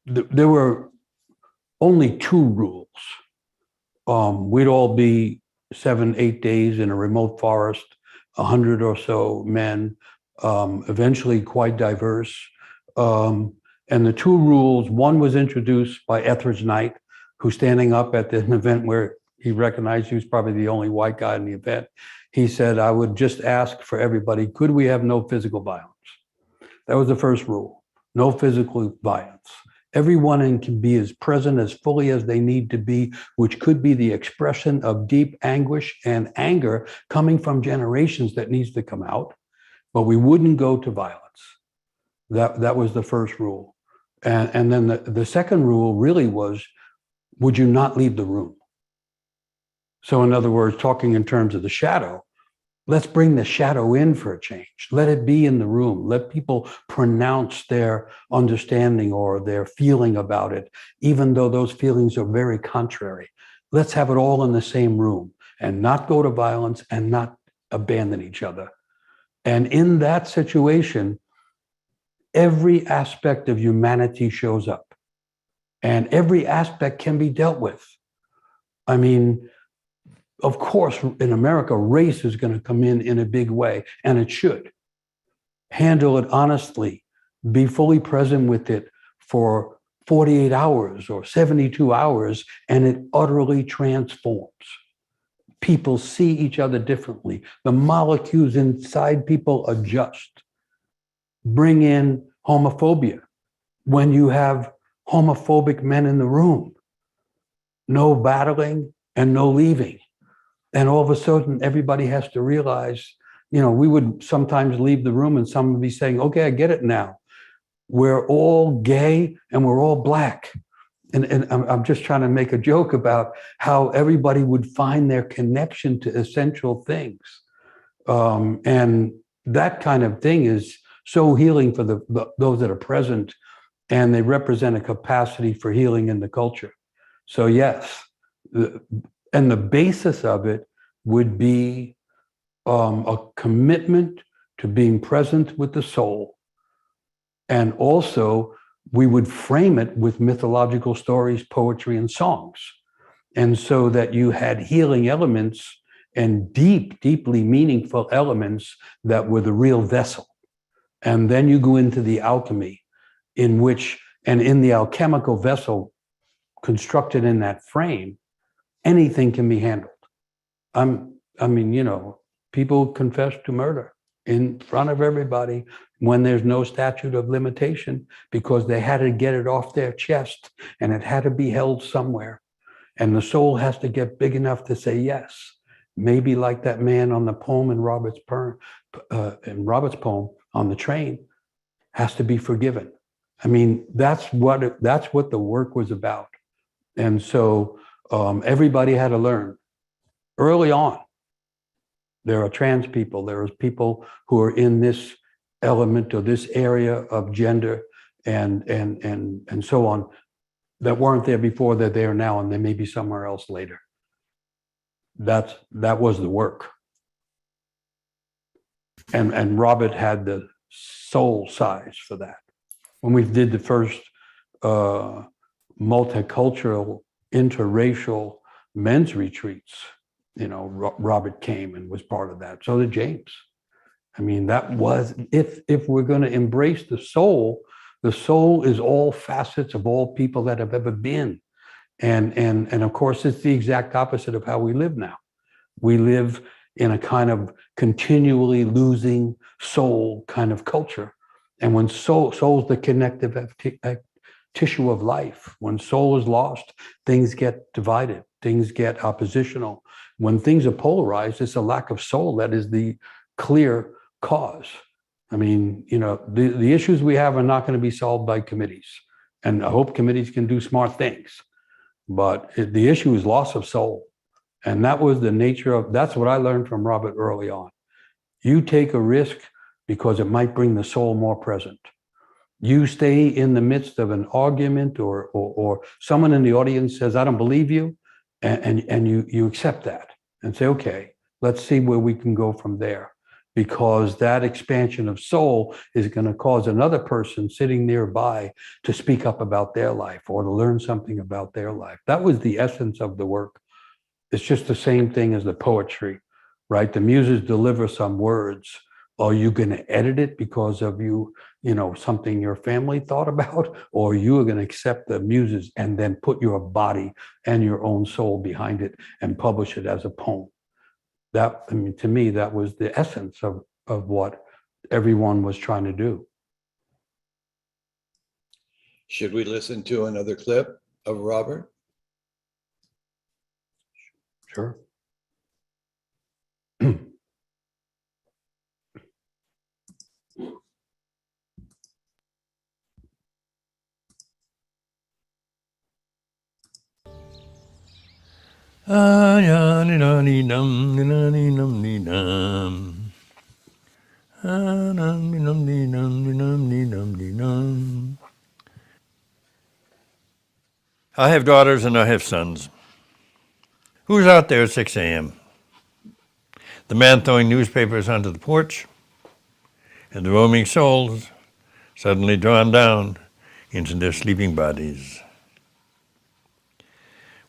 There were only 2 rules. We'd all be 7-8 days in a remote forest, 100 or so men, eventually quite diverse. And the 2 rules, one was introduced by Etheridge Knight, who's standing up at an event where he recognized he was probably the only white guy in the event. He said, I would just ask for everybody, could we have no physical violence? That was the first rule, no physical violence. Everyone can be as present as fully as they need to be, which could be the expression of deep anguish and anger coming from generations that needs to come out, but we wouldn't go to violence. That was the first rule. And then the second rule really was, would you not leave the room? So in other words, talking in terms of the shadow, let's bring the shadow in for a change. Let it be in the room. Let people pronounce their understanding or their feeling about it, even though those feelings are very contrary. Let's have it all in the same room and not go to violence and not abandon each other. And in that situation, every aspect of humanity shows up, and every aspect can be dealt with. I mean, of course, in America, race is going to come in a big way, and it should. Handle it honestly, be fully present with it for 48 hours or 72 hours, and it utterly transforms. People see each other differently. The molecules inside people adjust. Bring in homophobia when you have homophobic men in the room. no battling, and no leaving. And all of a sudden, everybody has to realize, we would sometimes leave the room and someone would be saying, okay, I get it now. We're all gay and we're all black. And I'm just trying to make a joke about how everybody would find their connection to essential things. And that kind of thing is so healing for those that are present, and they represent a capacity for healing in the culture. So yes, and the basis of it would be a commitment to being present with the soul. And also, we would frame it with mythological stories, poetry, and songs. And so that you had healing elements and deeply meaningful elements that were the real vessel. And then you go into the alchemy, in the alchemical vessel constructed in that frame, anything can be handled. People confess to murder in front of everybody when there's no statute of limitation, because they had to get it off their chest and it had to be held somewhere. And the soul has to get big enough to say yes. Maybe like that man on the poem in Robert's poem on the train, has to be forgiven. That's what the work was about. And so everybody had to learn early on. There are trans people, there are people who are in this element or this area of gender and so on, that weren't there before, they're there now, and they may be somewhere else later. That was the work. And Robert had the soul size for that. When we did the first multicultural, interracial men's retreats, Robert came and was part of that. So did James. That was, if we're going to embrace the soul is all facets of all people that have ever been. And of course, it's the exact opposite of how we live now. We live in a kind of continually losing soul kind of culture. And when soul's the connective tissue of life, when soul is lost, things get divided, things get oppositional. When things are polarized, it's a lack of soul that is the clear cause. The issues we have are not going to be solved by committees. And I hope committees can do smart things. But the issue is loss of soul. And that was the nature that's what I learned from Robert early on. You take a risk because it might bring the soul more present. You stay in the midst of an argument or someone in the audience says, I don't believe you. And you accept that and say, okay, let's see where we can go from there. Because that expansion of soul is going to cause another person sitting nearby to speak up about their life or to learn something about their life. That was the essence of the work. It's just the same thing as the poetry, right? The muses deliver some words. Are you going to edit it because of something your family thought about? Or you are going to accept the muses and then put your body and your own soul behind it and publish it as a poem? To me, that was the essence of what everyone was trying to do. Should we listen to another clip of Robert? Sure. I have daughters and I have sons. Who's out there at 6 a.m.? The man throwing newspapers onto the porch, and the roaming souls suddenly drawn down into their sleeping bodies.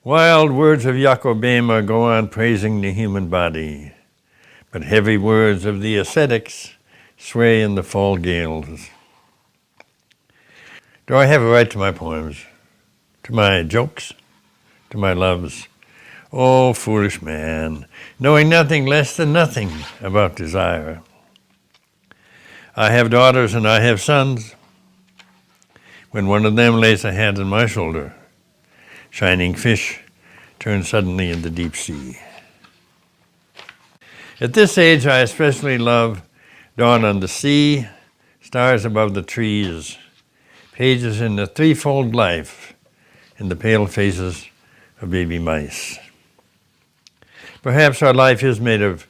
Wild words of Jacobema go on praising the human body, but heavy words of the ascetics sway in the fall gales. Do I have a right to my poems, to my jokes, to my loves? Oh, foolish man, knowing nothing less than nothing about desire. I have daughters and I have sons. When one of them lays a hand on my shoulder, shining fish turned suddenly into deep sea. At this age, I especially love dawn on the sea, stars above the trees, pages in the threefold life, and the pale faces of baby mice. Perhaps our life is made of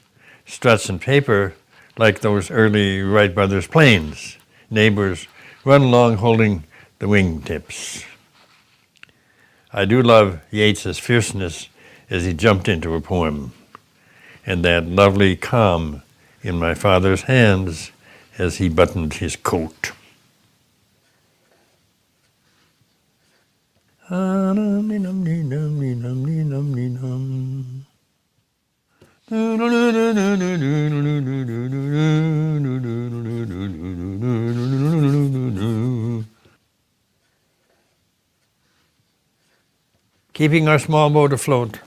struts and paper, like those early Wright brothers planes. Neighbors run along holding the wingtips. I do love Yeats's fierceness as he jumped into a poem, and that lovely calm in my father's hands as he buttoned his coat. Keeping our small boat afloat.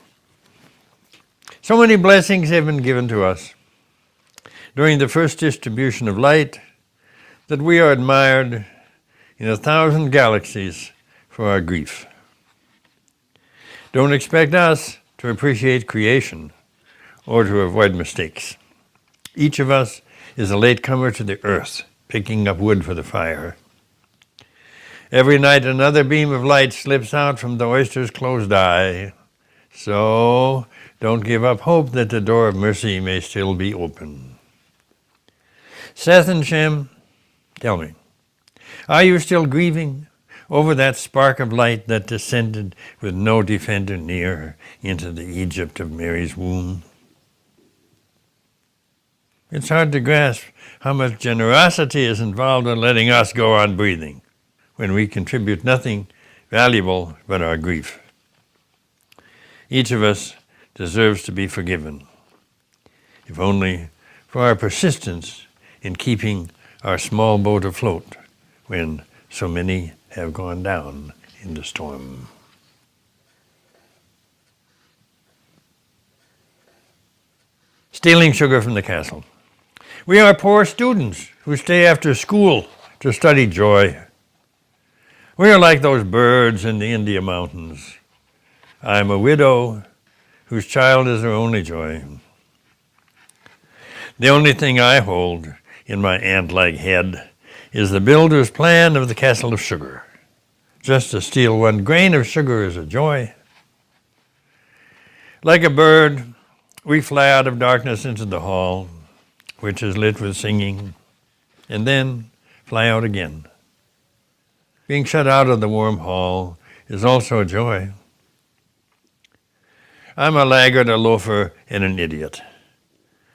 So many blessings have been given to us during the first distribution of light that we are admired in 1,000 galaxies for our grief. Don't expect us to appreciate creation or to avoid mistakes. Each of us is a latecomer to the earth, picking up wood for the fire. Every night another beam of light slips out from the oyster's closed eye. So don't give up hope that the door of mercy may still be open. Seth and Shem, tell me, are you still grieving over that spark of light that descended with no defender near into the Egypt of Mary's womb? It's hard to grasp how much generosity is involved in letting us go on breathing when we contribute nothing valuable but our grief. Each of us deserves to be forgiven, if only for our persistence in keeping our small boat afloat when so many have gone down in the storm. Stealing sugar from the castle. We are poor students who stay after school to study joy. We are like those birds in the India mountains. I am a widow whose child is her only joy. The only thing I hold in my ant-like head is the builder's plan of the castle of sugar. Just to steal 1 grain of sugar is a joy. Like a bird, we fly out of darkness into the hall, which is lit with singing, and then fly out again. Being shut out of the warm hall is also a joy. I'm a laggard, a loafer, and an idiot.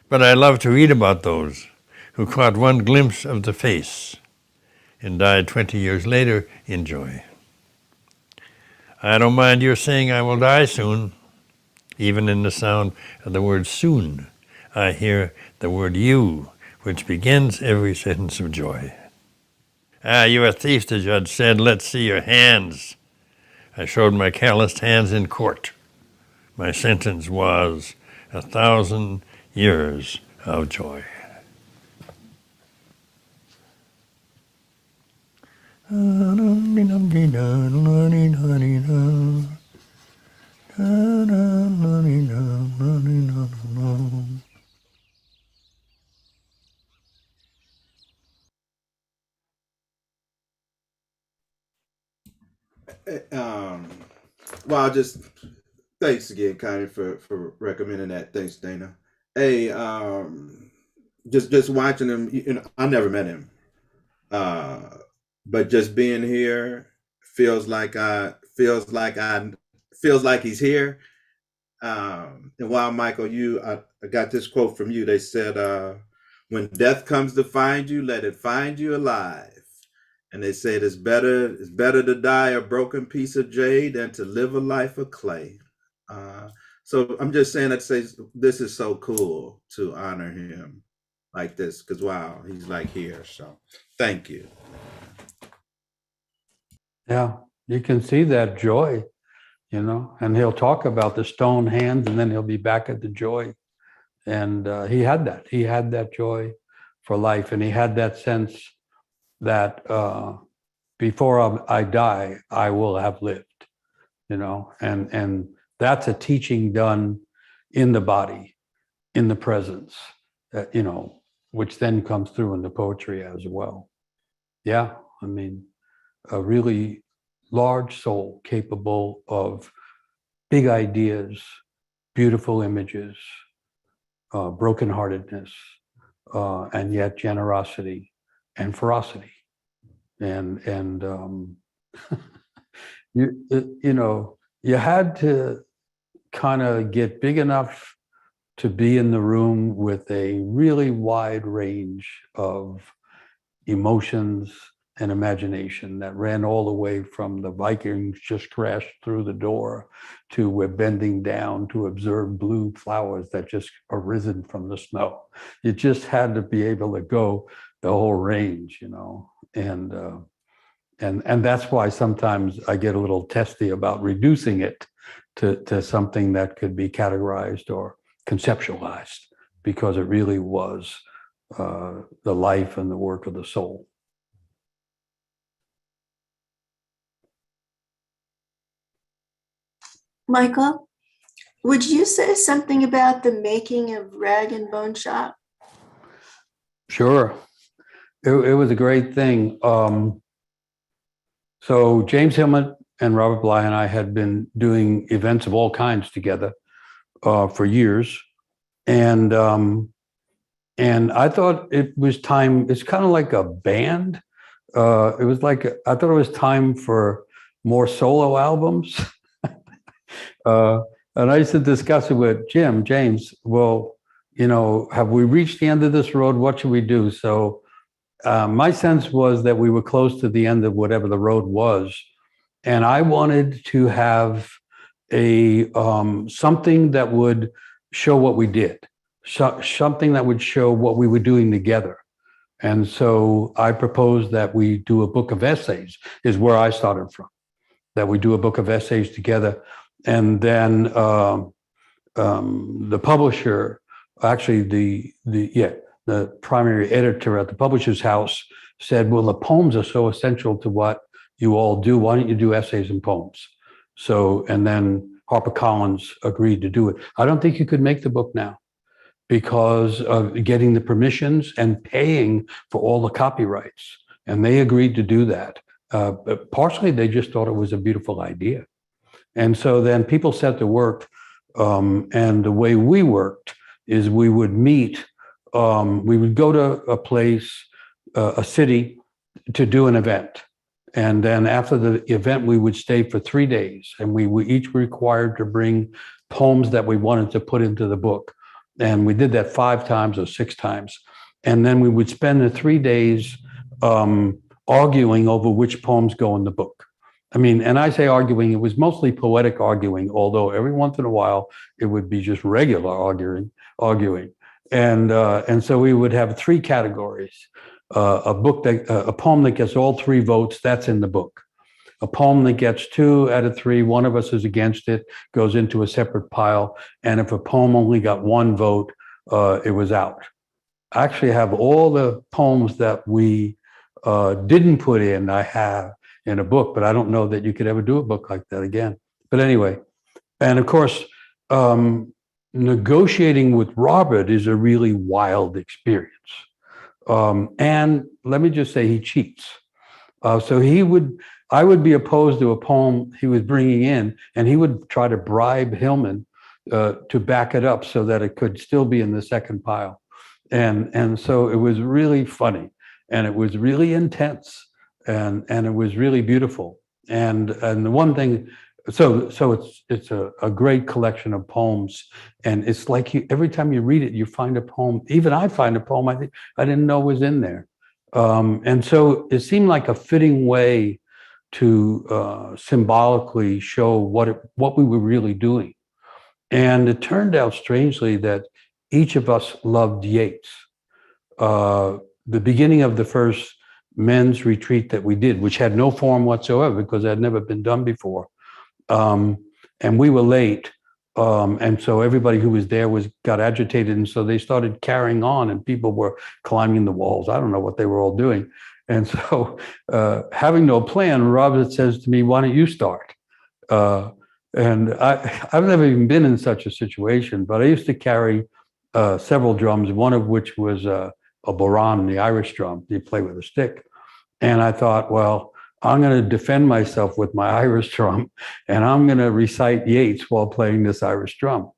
But I love to read about those who caught 1 glimpse of the face and died 20 years later in joy. I don't mind your saying I will die soon. Even in the sound of the word soon, I hear the word you, which begins every sentence of joy. Ah, you're a thief, the judge said. Let's see your hands. I showed my calloused hands in court. My sentence was 1,000 years of joy. Well, just thanks again, Connie, for recommending that. Thanks, Dana. Hey, just watching him. You know, I never met him, but just being here feels like he's here. And while Michael, I got this quote from you. They said, "When death comes to find you, let it find you alive." And they said it's better to die a broken piece of jade than to live a life of clay. So I'm just saying that this is so cool to honor him like this, because wow, he's like here. So thank you. Yeah, you can see that joy, you know, and he'll talk about the stone hands and then he'll be back at the joy. And he had that joy for life. And he had that sense that before I die, I will have lived, you know, and That's a teaching done in the body, in the presence, which then comes through in the poetry as well. Yeah, I mean, a really large soul capable of big ideas, beautiful images, brokenheartedness, and yet generosity and ferocity. And you had to kind of get big enough to be in the room with a really wide range of emotions and imagination that ran all the way from the Vikings just crashed through the door to we're bending down to observe blue flowers that just arisen from the snow. You just had to be able to go the whole range, and that's why sometimes I get a little testy about reducing it to something that could be categorized or conceptualized, because it really was the life and the work of the soul. Michael, would you say something about the making of Rag and Bone Shop? Sure. It was a great thing. So James Hillman and Robert Bly and I had been doing events of all kinds together for years. And I thought it was time, it's kind of like a band. It was like, I thought it was time for more solo albums. And I used to discuss it with James, well, have we reached the end of this road? What should we do? So my sense was that we were close to the end of whatever the road was. And I wanted to have a something that would show what we did, something that would show what we were doing together. And so I proposed that we do a book of essays, is where I started from, that we do a book of essays together. And then the publisher, actually the primary editor at the publisher's house said, well, the poems are so essential to what you all do. Why don't you do essays and poems? So, and then HarperCollins agreed to do it. I don't think you could make the book now because of getting the permissions and paying for all the copyrights. And they agreed to do that. But partially, they just thought it was a beautiful idea. And so then people set to work, and the way we worked is we would meet, we would go to a place, a city, to do an event. And then after the event, we would stay for 3 days, and we were each required to bring poems that we wanted to put into the book. And we did that 5 times or 6 times. And then we would spend the 3 days arguing over which poems go in the book. I mean, and I say arguing, it was mostly poetic arguing, although every once in a while it would be just regular arguing. And so we would have 3 categories. A poem that gets all 3 votes, that's in the book. A poem that gets 2 out of 3, one of us is against it, goes into a separate pile. And if a poem only got 1 vote, it was out. I actually have all the poems that we didn't put in, I have in a book, but I don't know that you could ever do a book like that again. But anyway, and of course, negotiating with Robert is a really wild experience. And let me just say, he cheats. So I would be opposed to a poem he was bringing in, and he would try to bribe Hillman to back it up so that it could still be in the second pile. And so it was really funny, and it was really intense, and it was really beautiful. And the one thing, so it's a great collection of poems, and it's like every time you read it, you find a poem. Even I find a poem I didn't know was in there. And so it seemed like a fitting way to symbolically show what we were really doing. And it turned out strangely that each of us loved Yeats. The beginning of the first men's retreat that we did, which had no form whatsoever because it had never been done before. And we were late. And so everybody who was there got agitated. And so they started carrying on, and people were climbing the walls. I don't know what they were all doing. And so having no plan, Robert says to me, why don't you start? And I've never even been in such a situation, but I used to carry several drums, one of which was a bodhrán, the Irish drum you play with a stick. And I thought, well, I'm going to defend myself with my Irish drum, and I'm going to recite Yeats while playing this Irish drum.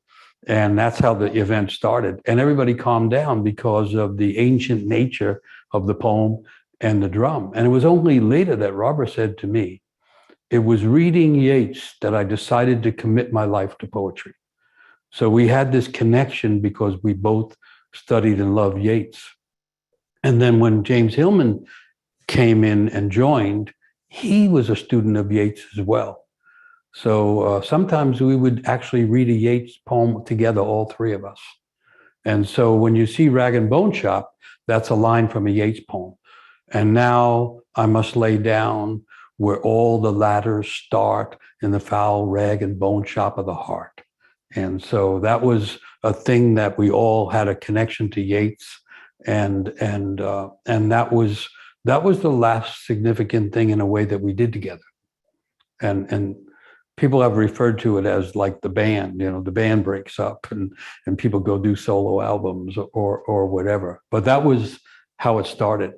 And that's how the event started. And everybody calmed down because of the ancient nature of the poem and the drum. And it was only later that Robert said to me, it was reading Yeats that I decided to commit my life to poetry. So we had this connection because we both studied and loved Yeats. And then when James Hillman came in and joined, he was a student of Yeats as well. So sometimes we would actually read a Yeats poem together, all three of us. And so when you see Rag and Bone Shop, that's a line from a Yeats poem. And now I must lay down where all the ladders start in the foul rag and bone shop of the heart. And so that was a thing that we all had a connection to Yeats, and that was the last significant thing in a way that we did together. And people have referred to it as like the band, the band breaks up and people go do solo albums or whatever. But that was how it started.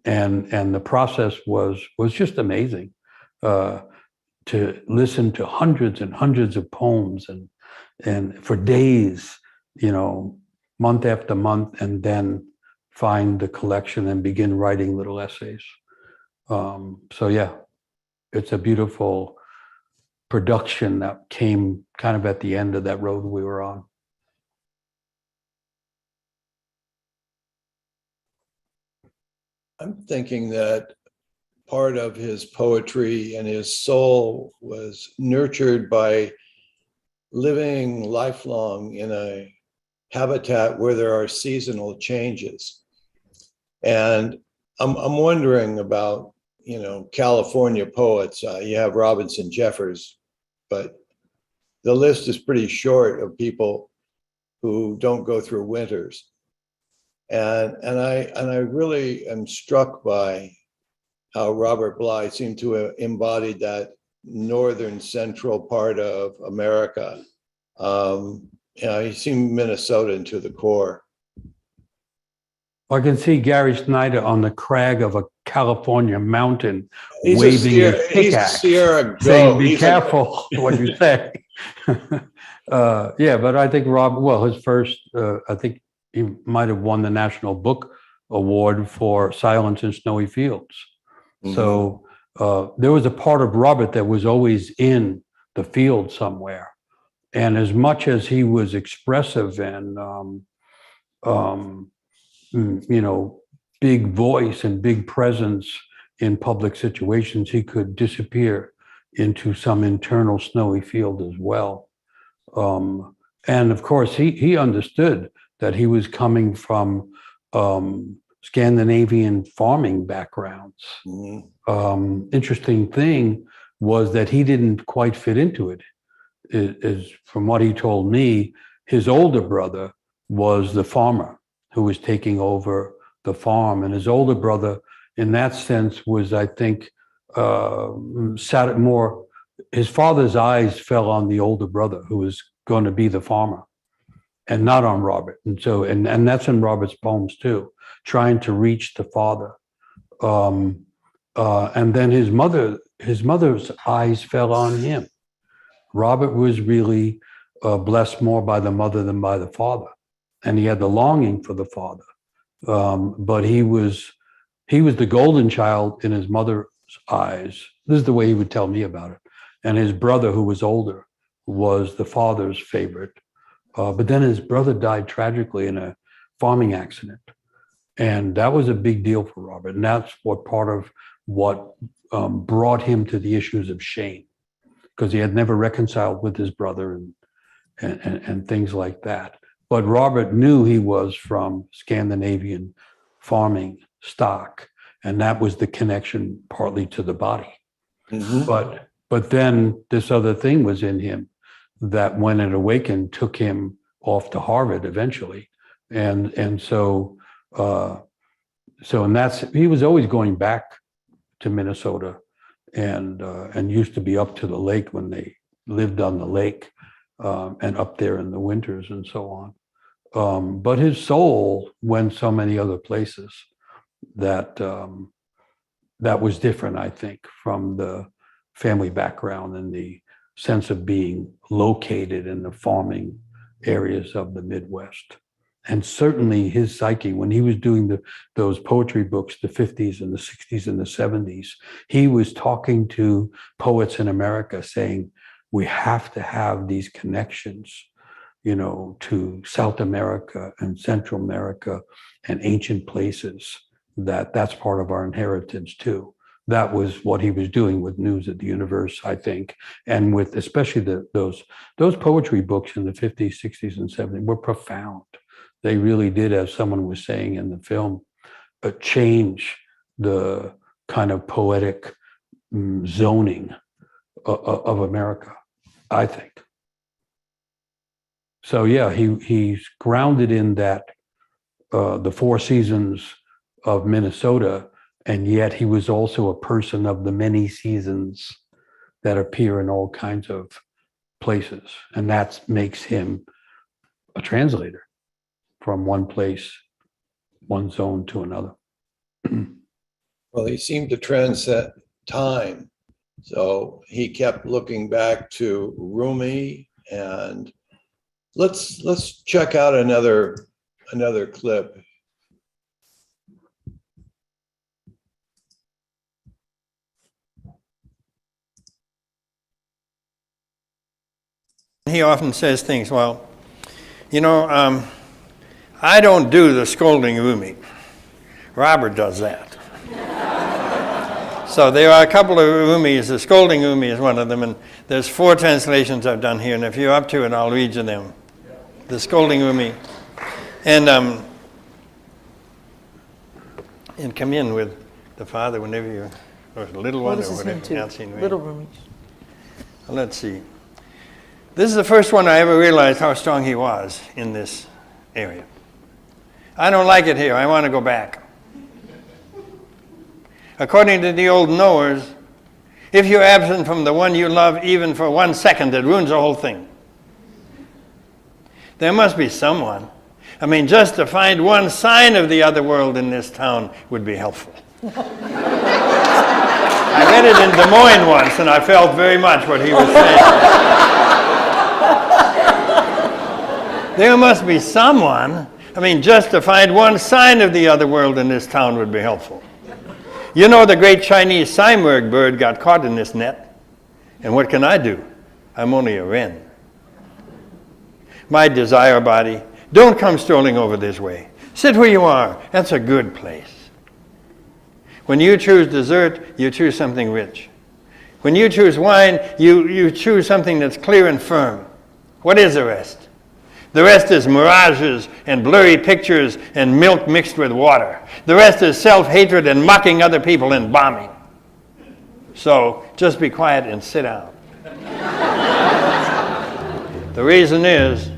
And the process was just amazing, to listen to hundreds and hundreds of poems and for days, month after month, and then find the collection and begin writing little essays. So yeah, it's a beautiful production that came kind of at the end of that road we were on. I'm thinking that part of his poetry and his soul was nurtured by living lifelong in a habitat where there are seasonal changes. And I'm wondering about, California poets. You have Robinson Jeffers, but the list is pretty short of people who don't go through winters. And I really am struck by how Robert Bly seemed to embody that northern central part of America. He seemed Minnesotan to the core. I can see Gary Snyder on the crag of a California mountain He's waving his he's a pickaxe, Sierra saying, goat. "Be He's careful what you say." Yeah, but I think his first, I think he might have won the National Book Award for Silence in Snowy Fields. Mm-hmm. So there was a part of Robert that was always in the field somewhere. And as much as he was expressive and, big voice and big presence in public situations, he could disappear into some internal snowy field as well. And of course, he understood that he was coming from Scandinavian farming backgrounds. Mm-hmm. Interesting thing was that he didn't quite fit into it. Is from what he told me, his older brother was the farmer who was taking over the farm, and his older brother, in that sense, was, I think, sat more. His father's eyes fell on the older brother, who was going to be the farmer, and not on Robert. And so, and that's in Robert's poems too, trying to reach the father. And then his mother's eyes fell on him. Robert was really blessed more by the mother than by the father, and he had the longing for the father. But he was the golden child in his mother's eyes. This is the way he would tell me about it. And his brother, who was older, was the father's favorite. But then his brother died tragically in a farming accident. And that was a big deal for Robert. And that's part of what brought him to the issues of shame, because he had never reconciled with his brother and things like that. But Robert knew he was from Scandinavian farming stock, and that was the connection partly to the body. Mm-hmm. But then this other thing was in him that, when it awakened, took him off to Harvard eventually. And so he was always going back to Minnesota and used to be up to the lake when they lived on the lake and up there in the winters and so on. But his soul went so many other places that that was different, I think, from the family background and the sense of being located in the farming areas of the Midwest. And certainly his psyche, when he was doing those poetry books, the 50s and the 60s and the 70s, he was talking to poets in America saying, we have to have these connections, you know, to South America and Central America and ancient places, that's part of our inheritance too. That was what he was doing with News of the Universe, I think, and with especially those poetry books in the 50s, 60s, and 70s were profound. They really did, as someone was saying in the film, change the kind of poetic zoning of America, I think. So yeah, he's grounded in that the four seasons of Minnesota, and yet he was also a person of the many seasons that appear in all kinds of places, and that makes him a translator from one place, one zone to another. Well, he seemed to transcend time. So he kept looking back to Rumi, and let's check out another clip. He often says things, well, you know, I don't do the scolding Rumi. Robert does that. So there are a couple of Rumis. The scolding Rumi is one of them, and there's 4 translations I've done here, and if you're up to it, I'll read you them. The scolding Rumi. And come in with the father whenever you're, or the little one, or whatever. Little Rumis. Well, let's see. This is the first one I ever realized how strong he was in this area. I don't like it here. I want to go back. According to the old knowers, if you're absent from the one you love even for 1 second, it ruins the whole thing. There must be someone. I mean, just to find one sign of the other world in this town would be helpful. I read it in Des Moines once, and I felt very much what he was saying. There must be someone. I mean, just to find one sign of the other world in this town would be helpful. You know, the great Chinese Simurgh bird got caught in this net. And what can I do? I'm only a wren. My desire body, don't come strolling over this way. Sit where you are. That's a good place. When you choose dessert, you choose something rich. When you choose wine, you choose something that's clear and firm. What is the rest? The rest is mirages and blurry pictures and milk mixed with water. The rest is self-hatred and mocking other people and bombing. So just be quiet and sit down. The reason is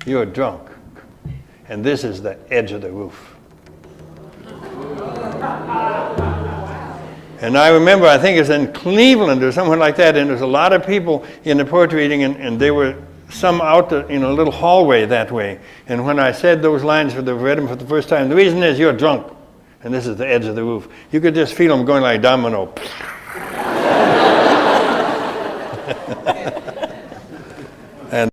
you're drunk, and this is the edge of the roof. And I remember, I think it's in Cleveland or somewhere like that, and there's a lot of people in the poetry reading, and they were some out in a little hallway that way. And when I said those lines read them for the first time, the reason is you're drunk, and this is the edge of the roof. You could just feel them going like domino. And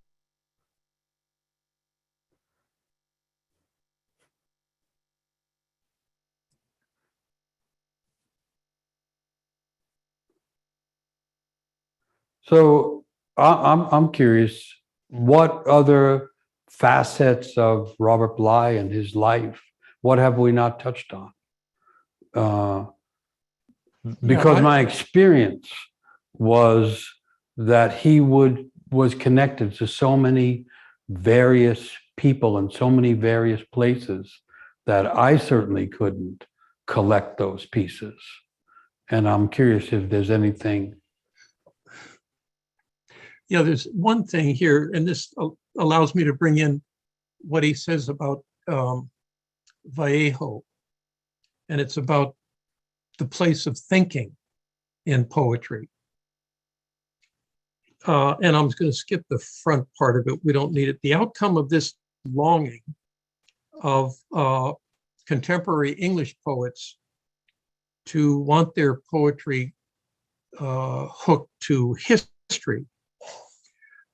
so I'm curious, what other facets of Robert Bly and his life, what have we not touched on? Because my experience was that he was connected to so many various people in so many various places that I certainly couldn't collect those pieces. And I'm curious if there's anything. Yeah, there's one thing here, and this allows me to bring in what he says about Vallejo, and it's about the place of thinking in poetry. and I'm going to skip the front part of it. We don't need it. The outcome of this longing of contemporary English poets to want their poetry hooked to history.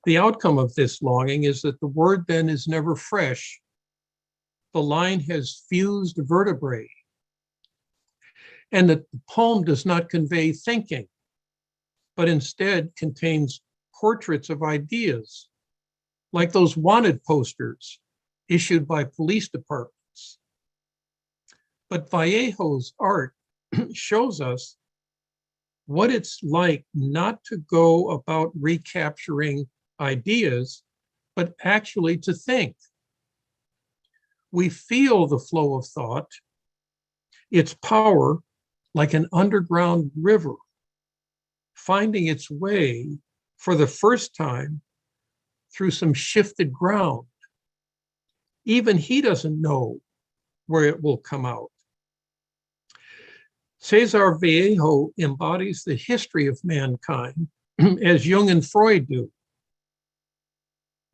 The outcome of this longing is that the word then is never fresh. The line has fused vertebrae, and that the poem does not convey thinking, but instead contains portraits of ideas, like those wanted posters issued by police departments. But Vallejo's art shows us what it's like not to go about recapturing ideas, but actually to think. We feel the flow of thought, its power like an underground river, finding its way for the first time through some shifted ground. Even he doesn't know where it will come out. Cesar Vallejo embodies the history of mankind as Jung and Freud do,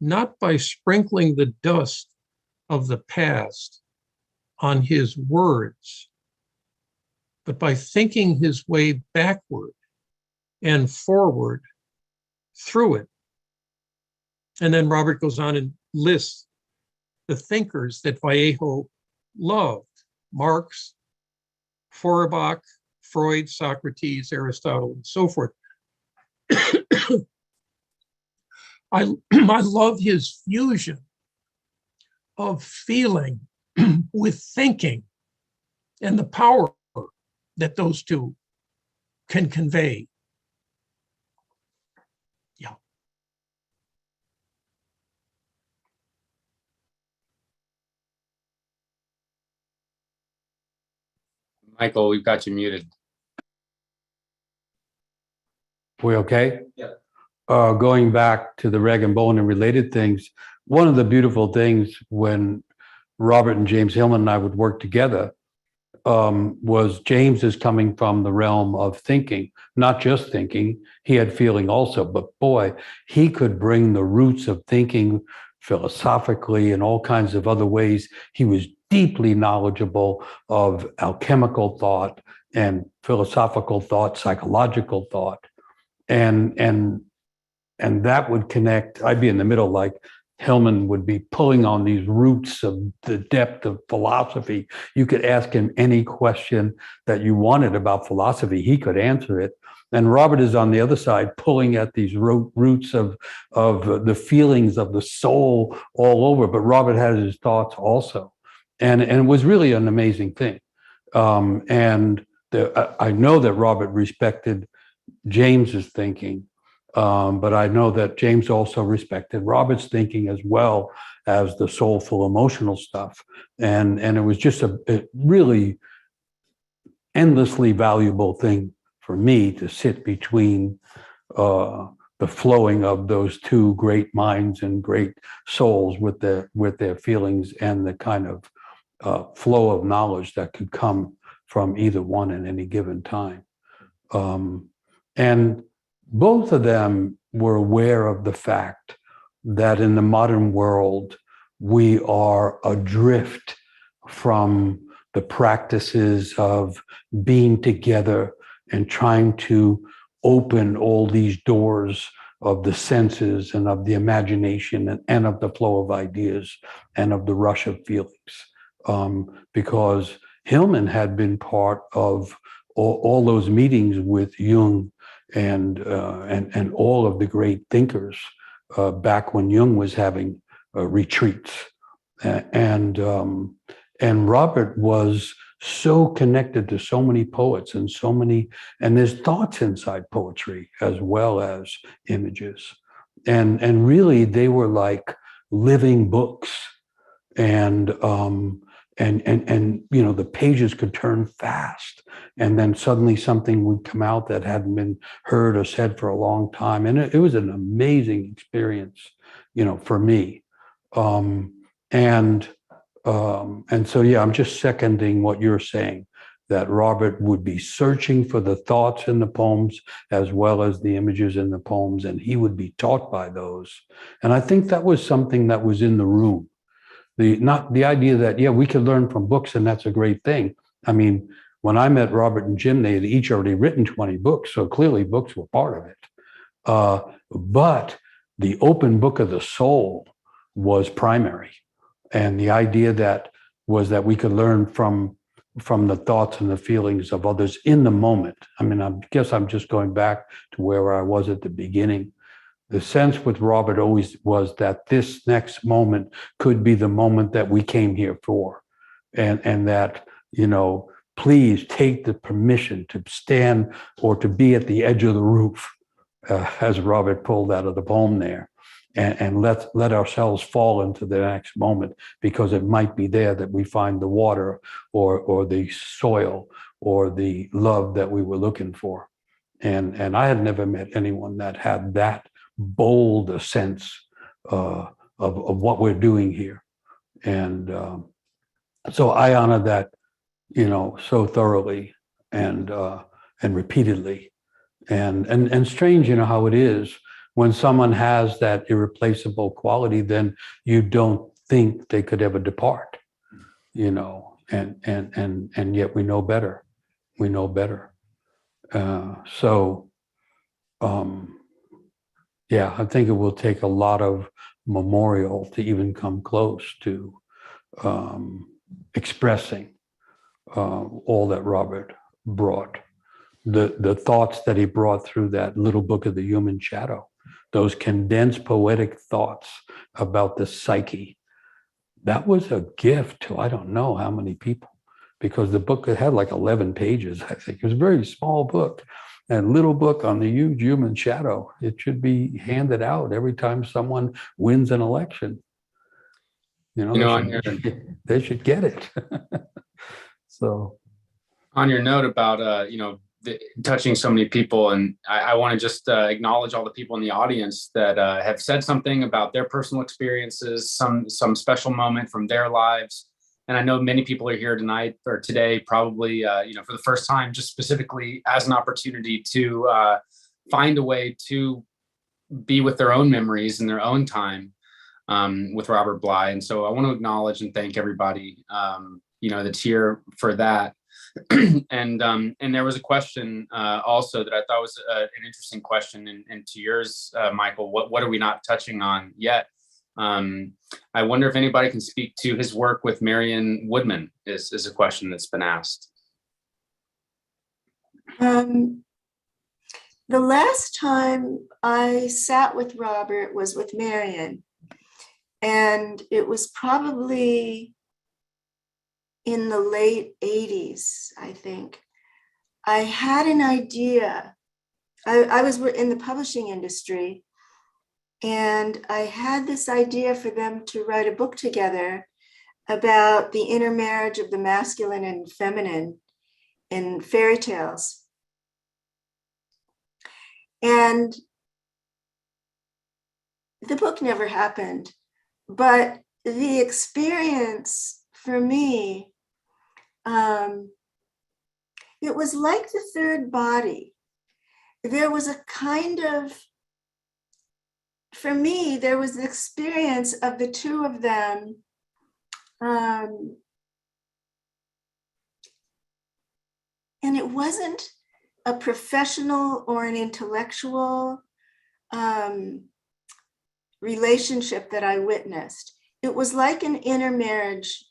not by sprinkling the dust of the past on his words, but by thinking his way backward and forward through it. And then Robert goes on and lists the thinkers that Vallejo loved: Marx, Feuerbach, Freud, Socrates, Aristotle, and so forth. I love his fusion of feeling with thinking and the power that those two can convey. Yeah. Michael, we've got you muted. We okay? Yeah. Going back to the rag and bone and related things, one of the beautiful things when Robert and James Hillman and I would work together was James is coming from the realm of thinking, not just thinking. He had feeling also, but boy, he could bring the roots of thinking philosophically and all kinds of other ways. He was deeply knowledgeable of alchemical thought and philosophical thought, psychological thought. And that would connect. I'd be in the middle, like Hillman would be pulling on these roots of the depth of philosophy. You could ask him any question that you wanted about philosophy. He could answer it. And Robert is on the other side, pulling at these roots of the feelings of the soul all over. But Robert had his thoughts also. And it was really an amazing thing. I know that Robert respected James's thinking. But I know that James also respected Robert's thinking as well as the soulful, emotional stuff. And it was just a really endlessly valuable thing for me to sit between the flowing of those two great minds and great souls with their feelings and the kind of flow of knowledge that could come from either one at any given time. And both of them were aware of the fact that in the modern world, we are adrift from the practices of being together and trying to open all these doors of the senses and of the imagination and of the flow of ideas and of the rush of feelings. Because Hillman had been part of all those meetings with Jung and all of the great thinkers back when Jung was having retreats, and Robert was so connected to so many poets and there's thoughts inside poetry as well as images, and really they were like living books, and you know, the pages could turn fast, and then suddenly something would come out that hadn't been heard or said for a long time, and it was an amazing experience, you know, for me. And so yeah, I'm just seconding what you're saying, that Robert would be searching for the thoughts in the poems as well as the images in the poems, and he would be taught by those. And I think that was something that was in the room. Not the idea that, yeah, we could learn from books and that's a great thing. I mean, when I met Robert and Jim, they had each already written 20 books, so clearly books were part of it. But the open book of the soul was primary. And the idea that was that we could learn from the thoughts and the feelings of others in the moment. I mean, I guess I'm just going back to where I was at the beginning. The sense with Robert always was that this next moment could be the moment that we came here for. And that, you know, please take the permission to stand or to be at the edge of the roof, as Robert pulled out of the poem there, and let ourselves fall into the next moment, because it might be there that we find the water or the soil or the love that we were looking for. And I had never met anyone that had that bold a sense of what we're doing here. And so I honor that, you know, so thoroughly and repeatedly. And strange, you know, how it is when someone has that irreplaceable quality, then you don't think they could ever depart, you know, and yet we know better. We know better. Yeah, I think it will take a lot of memorial to even come close to expressing all that Robert brought. The thoughts that he brought through that little book of the human shadow, those condensed poetic thoughts about the psyche, that was a gift to I don't know how many people, because the book had like 11 pages, I think. It was a very small book. And little book on the huge human shadow. It should be handed out every time someone wins an election. You know, they should get it. So, on your note about you know, touching so many people, and I want to just acknowledge all the people in the audience that have said something about their personal experiences, some special moment from their lives. And I know many people are here tonight or today, probably, you know, for the first time, just specifically as an opportunity to find a way to be with their own memories in their own time with Robert Bly. And so I want to acknowledge and thank everybody, you know, that's here for that. And there was a question also that I thought was an interesting question, and to yours, Michael, what are we not touching on yet? I wonder if anybody can speak to his work with Marion Woodman is a question that's been asked. The last time I sat with Robert was with Marion, and it was probably in the late 80s, I think. I had an idea. I was in the publishing industry, and I had this idea for them to write a book together about the intermarriage of the masculine and feminine in fairy tales. And the book never happened, but the experience for me, it was like the third body. There was a kind of, for me, there was the experience of the two of them and it wasn't a professional or an intellectual relationship that I witnessed. It was like an intermarriage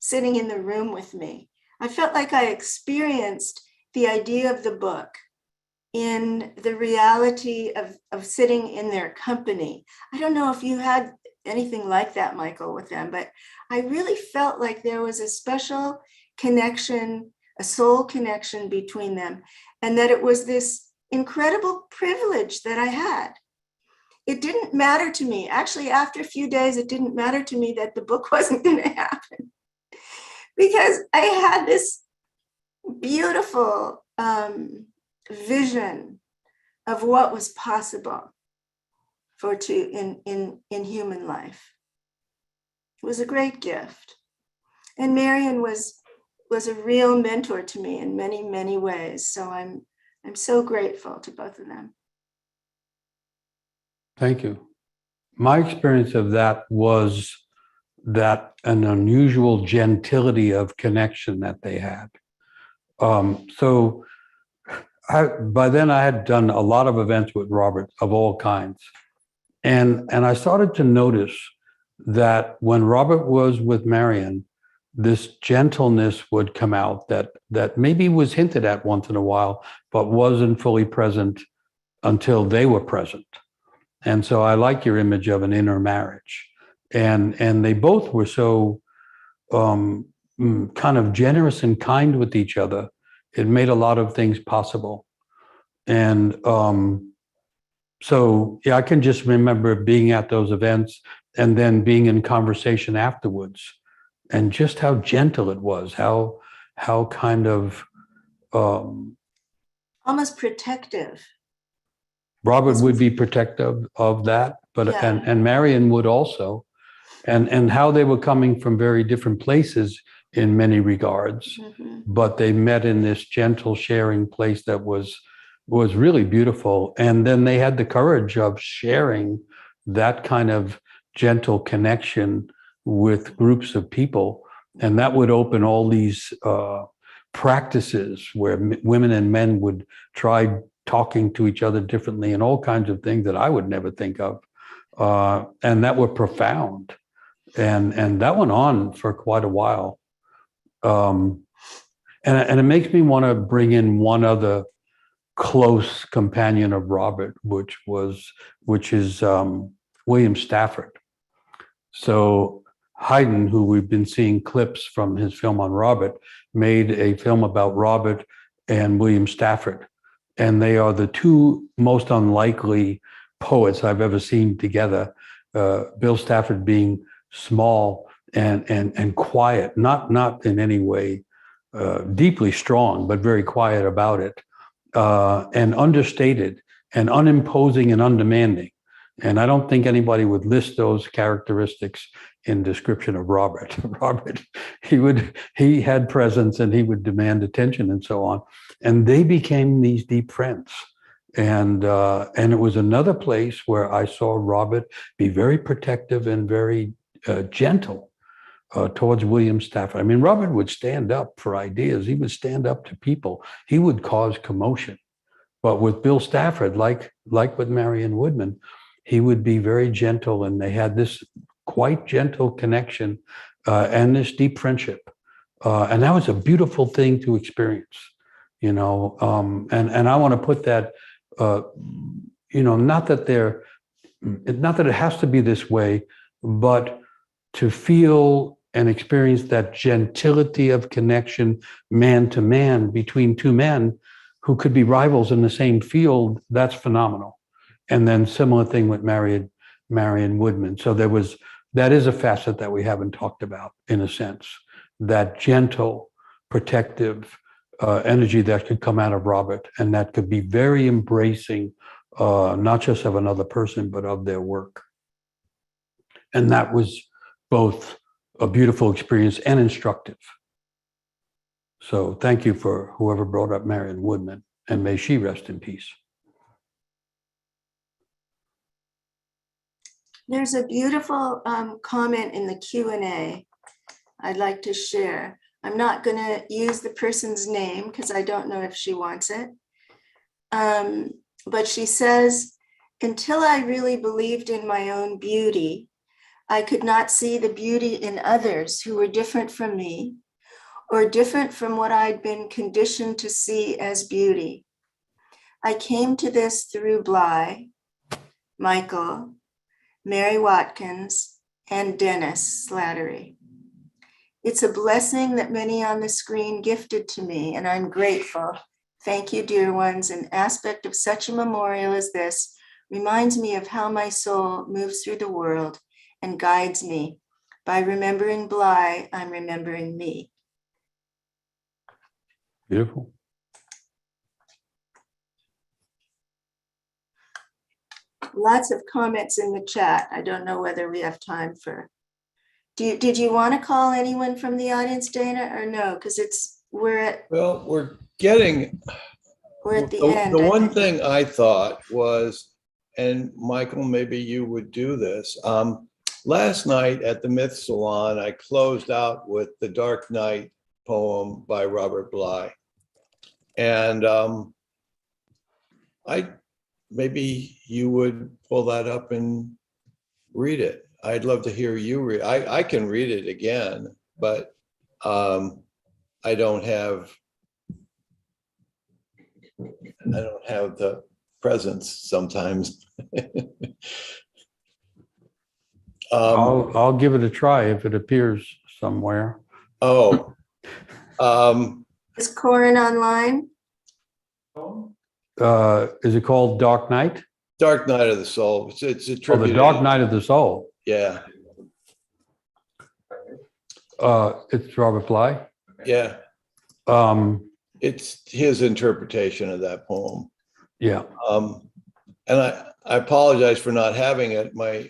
sitting in the room with me. I felt like I experienced the idea of the book in the reality of sitting in their company. I don't know if you had anything like that, Michael, with them, but I really felt like there was a special connection, a soul connection between them, and that it was this incredible privilege that I had. It didn't matter to me. Actually, after a few days, it didn't matter to me that the book wasn't going to happen, because I had this beautiful vision of what was possible in human life. It was a great gift. And Marion was was a real mentor to me in many, many ways. So I'm so grateful to both of them. Thank you. My experience of that was that an unusual gentility of connection that they had. By then I had done a lot of events with Robert of all kinds. And I started to notice that when Robert was with Marion, this gentleness would come out that maybe was hinted at once in a while, but wasn't fully present until they were present. And so I like your image of an inner marriage. And they both were so kind of generous and kind with each other. It made a lot of things possible. And so, yeah, I can just remember being at those events and then being in conversation afterwards, and just how gentle it was, how kind of almost protective. Robert would be protective of that, but Yeah. and Marion would also, and how they were coming from very different places in many regards, but they met in this gentle sharing place that was really beautiful. And then they had the courage of sharing that kind of gentle connection with groups of people, and that would open all these practices where women and men would try talking to each other differently and all kinds of things that I would never think of, and that were profound. And that went on for quite a while. And it makes me want to bring in one other close companion of Robert, which is William Stafford. So Haydn, who we've been seeing clips from his film on Robert, made a film about Robert and William Stafford. And they are the two most unlikely poets I've ever seen together. Bill Stafford being small and quiet, not in any way deeply strong, but very quiet about it, and understated and unimposing and undemanding. And I don't think anybody would list those characteristics in description of Robert. Robert, he had presence and he would demand attention and so on. And they became these deep friends. And it was another place where I saw Robert be very protective and very gentle towards William Stafford. I mean, Robert would stand up for ideas. He would stand up to people. He would cause commotion. But with Bill Stafford, like with Marion Woodman, he would be very gentle, and they had this quite gentle connection and this deep friendship. And that was a beautiful thing to experience, you know. And I want to put that, you know, not that it has to be this way, but to feel and experience that gentility of connection man to man between two men who could be rivals in the same field, that's phenomenal. And then similar thing with Marion Woodman. So that is a facet that we haven't talked about, in a sense, that gentle, protective energy that could come out of Robert, and that could be very embracing, not just of another person, but of their work. And that was both a beautiful experience and instructive. So thank you for whoever brought up Marion Woodman, and may she rest in peace. There's a beautiful comment in the Q&A I'd like to share. I'm not going to use the person's name because I don't know if she wants it. But she says, until I really believed in my own beauty, I could not see the beauty in others who were different from me or different from what I'd been conditioned to see as beauty. I came to this through Bly, Michael, Mary Watkins, and Dennis Slattery. It's a blessing that many on the screen gifted to me, and I'm grateful. Thank you, dear ones. An aspect of such a memorial as this reminds me of how my soul moves through the world and guides me. By remembering Bly, I'm remembering me. Beautiful. Lots of comments in the chat. I don't know whether we have time for Did you want to call anyone from the audience, Dana, or no? Because we're at Well, we're at the end. The I one think. thing I thought was, and Michael, maybe you would do this. Last night at the Myth Salon, I closed out with the Dark Night poem by Robert Bly. And maybe you would pull that up and read it. I'd love to hear you read. I can read it again, but I don't have the presence sometimes. I'll give it a try if it appears somewhere. Oh. Is Corin online? Is it called Dark Night? Dark Night of the Soul. It's a tribute. The Dark Night of the Soul. Yeah. It's Robert Bly. Yeah. It's his interpretation of that poem. Yeah. And I apologize for not having it. My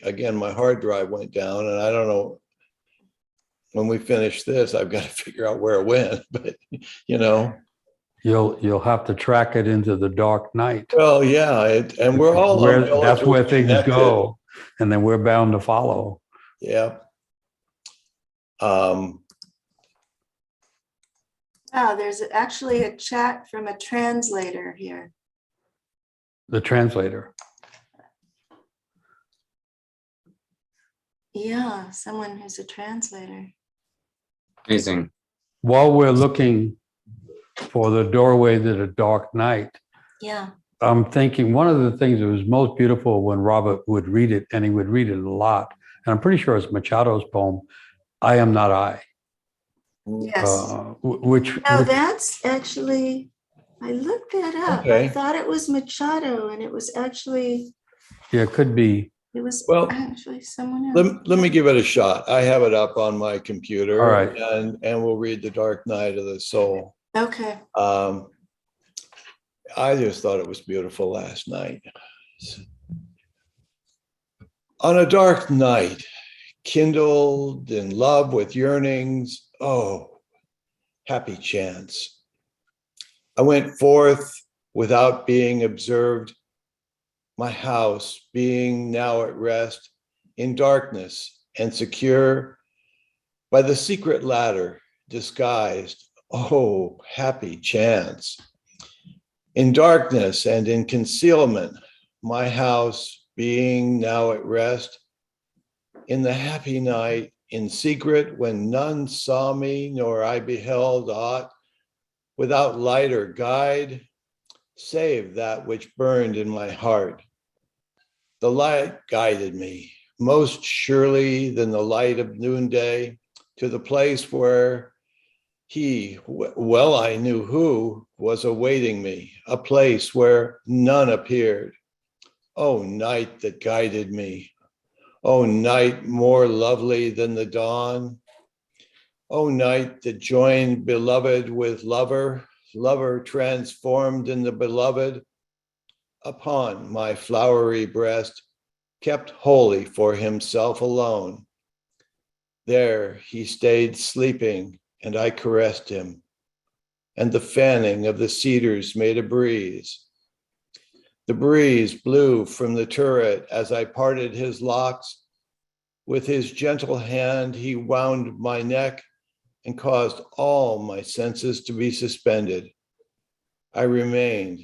hard drive went down, and I don't know. When we finish this, I've got to figure out where it went. But you'll have to track it into the Dark Night. Well, yeah, and we're all that's where things connected. go, and then we're bound to follow. Yeah. Wow, there's actually a chat from a translator here. The translator. Yeah, someone who's a translator. Amazing. While we're looking for the doorway to the Dark Night, Yeah. I'm thinking one of the things that was most beautiful when Robert would read it, and he would read it a lot, and I'm pretty sure it's Machado's poem, I Am Not I. Yes. Which That's actually, I looked that up. Okay. I thought it was Machado, and it was actually, yeah, it could be. it was Well, actually someone else. let me give it a shot. I have it up on my computer. All right. And we'll read The Dark Night of the Soul. Okay. I just thought it was beautiful last night. On a dark night, kindled in love with yearnings, oh, happy chance. I went forth without being observed, my house being now at rest in darkness and secure by the secret ladder disguised, oh, happy chance. In darkness and in concealment, my house being now at rest, in the happy night, in secret, when none saw me, nor I beheld aught, without light or guide, save that which burned in my heart. The light guided me, most surely than the light of noonday, to the place where he, well I knew who, was awaiting me, a place where none appeared. Oh, night that guided me. Oh, night more lovely than the dawn. Oh, night that joined beloved with lover, lover transformed in the beloved, upon my flowery breast, kept holy for himself alone. There he stayed sleeping, and I caressed him, and the fanning of the cedars made a breeze. The breeze blew from the turret as I parted his locks. With his gentle hand, he wound my neck and caused all my senses to be suspended. I remained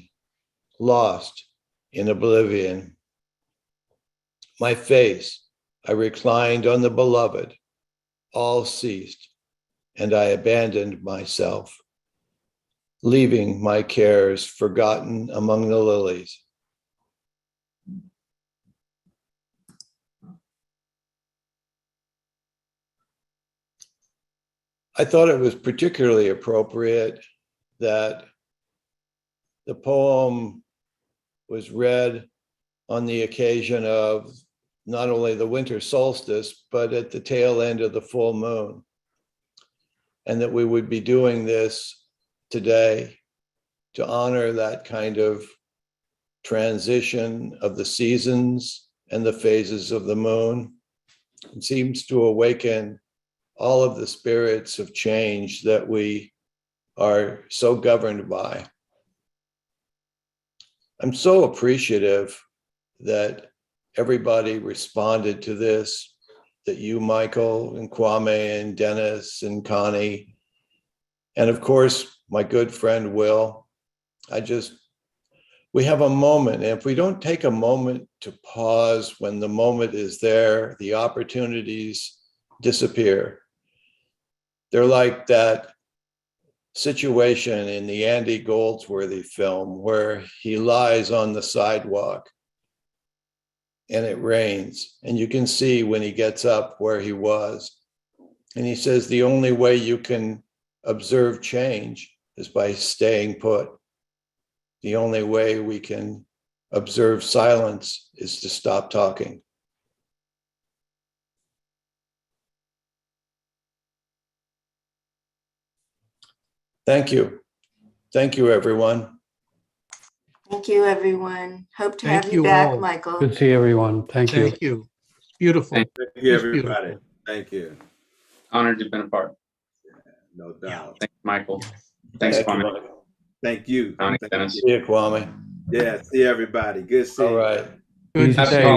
lost in oblivion. My face, I reclined on the beloved, all ceased, and I abandoned myself, leaving my cares forgotten among the lilies. I thought it was particularly appropriate that the poem was read on the occasion of not only the winter solstice, but at the tail end of the full moon. And that we would be doing this today to honor that kind of transition of the seasons and the phases of the moon. It seems to awaken all of the spirits of change that we are so governed by. I'm so appreciative that everybody responded to this, that you, Michael, and Kwame, and Dennis, and Connie, and of course, my good friend, Will. We have a moment, and if we don't take a moment to pause when the moment is there, the opportunities disappear. They're like that situation in the Andy Goldsworthy film where he lies on the sidewalk and it rains, and you can see when he gets up where he was. And he says the only way you can observe change is by staying put. The only way we can observe silence is to stop talking. Thank you. Thank you, everyone. Thank you, everyone. Hope to Thank have you you back, all. Michael. Good to see everyone. Thank you. Thank you. It's beautiful. Thank you, It's everybody. beautiful. Thank you. Honored to have been a part. No doubt. Thanks, Michael. Thanks, Thank you, Kwame. Michael. Thank you. Connie, Thank Dennis. you. See you, Kwame. Yeah, see everybody. Good seeing All you. right. Good Be to see safe. you.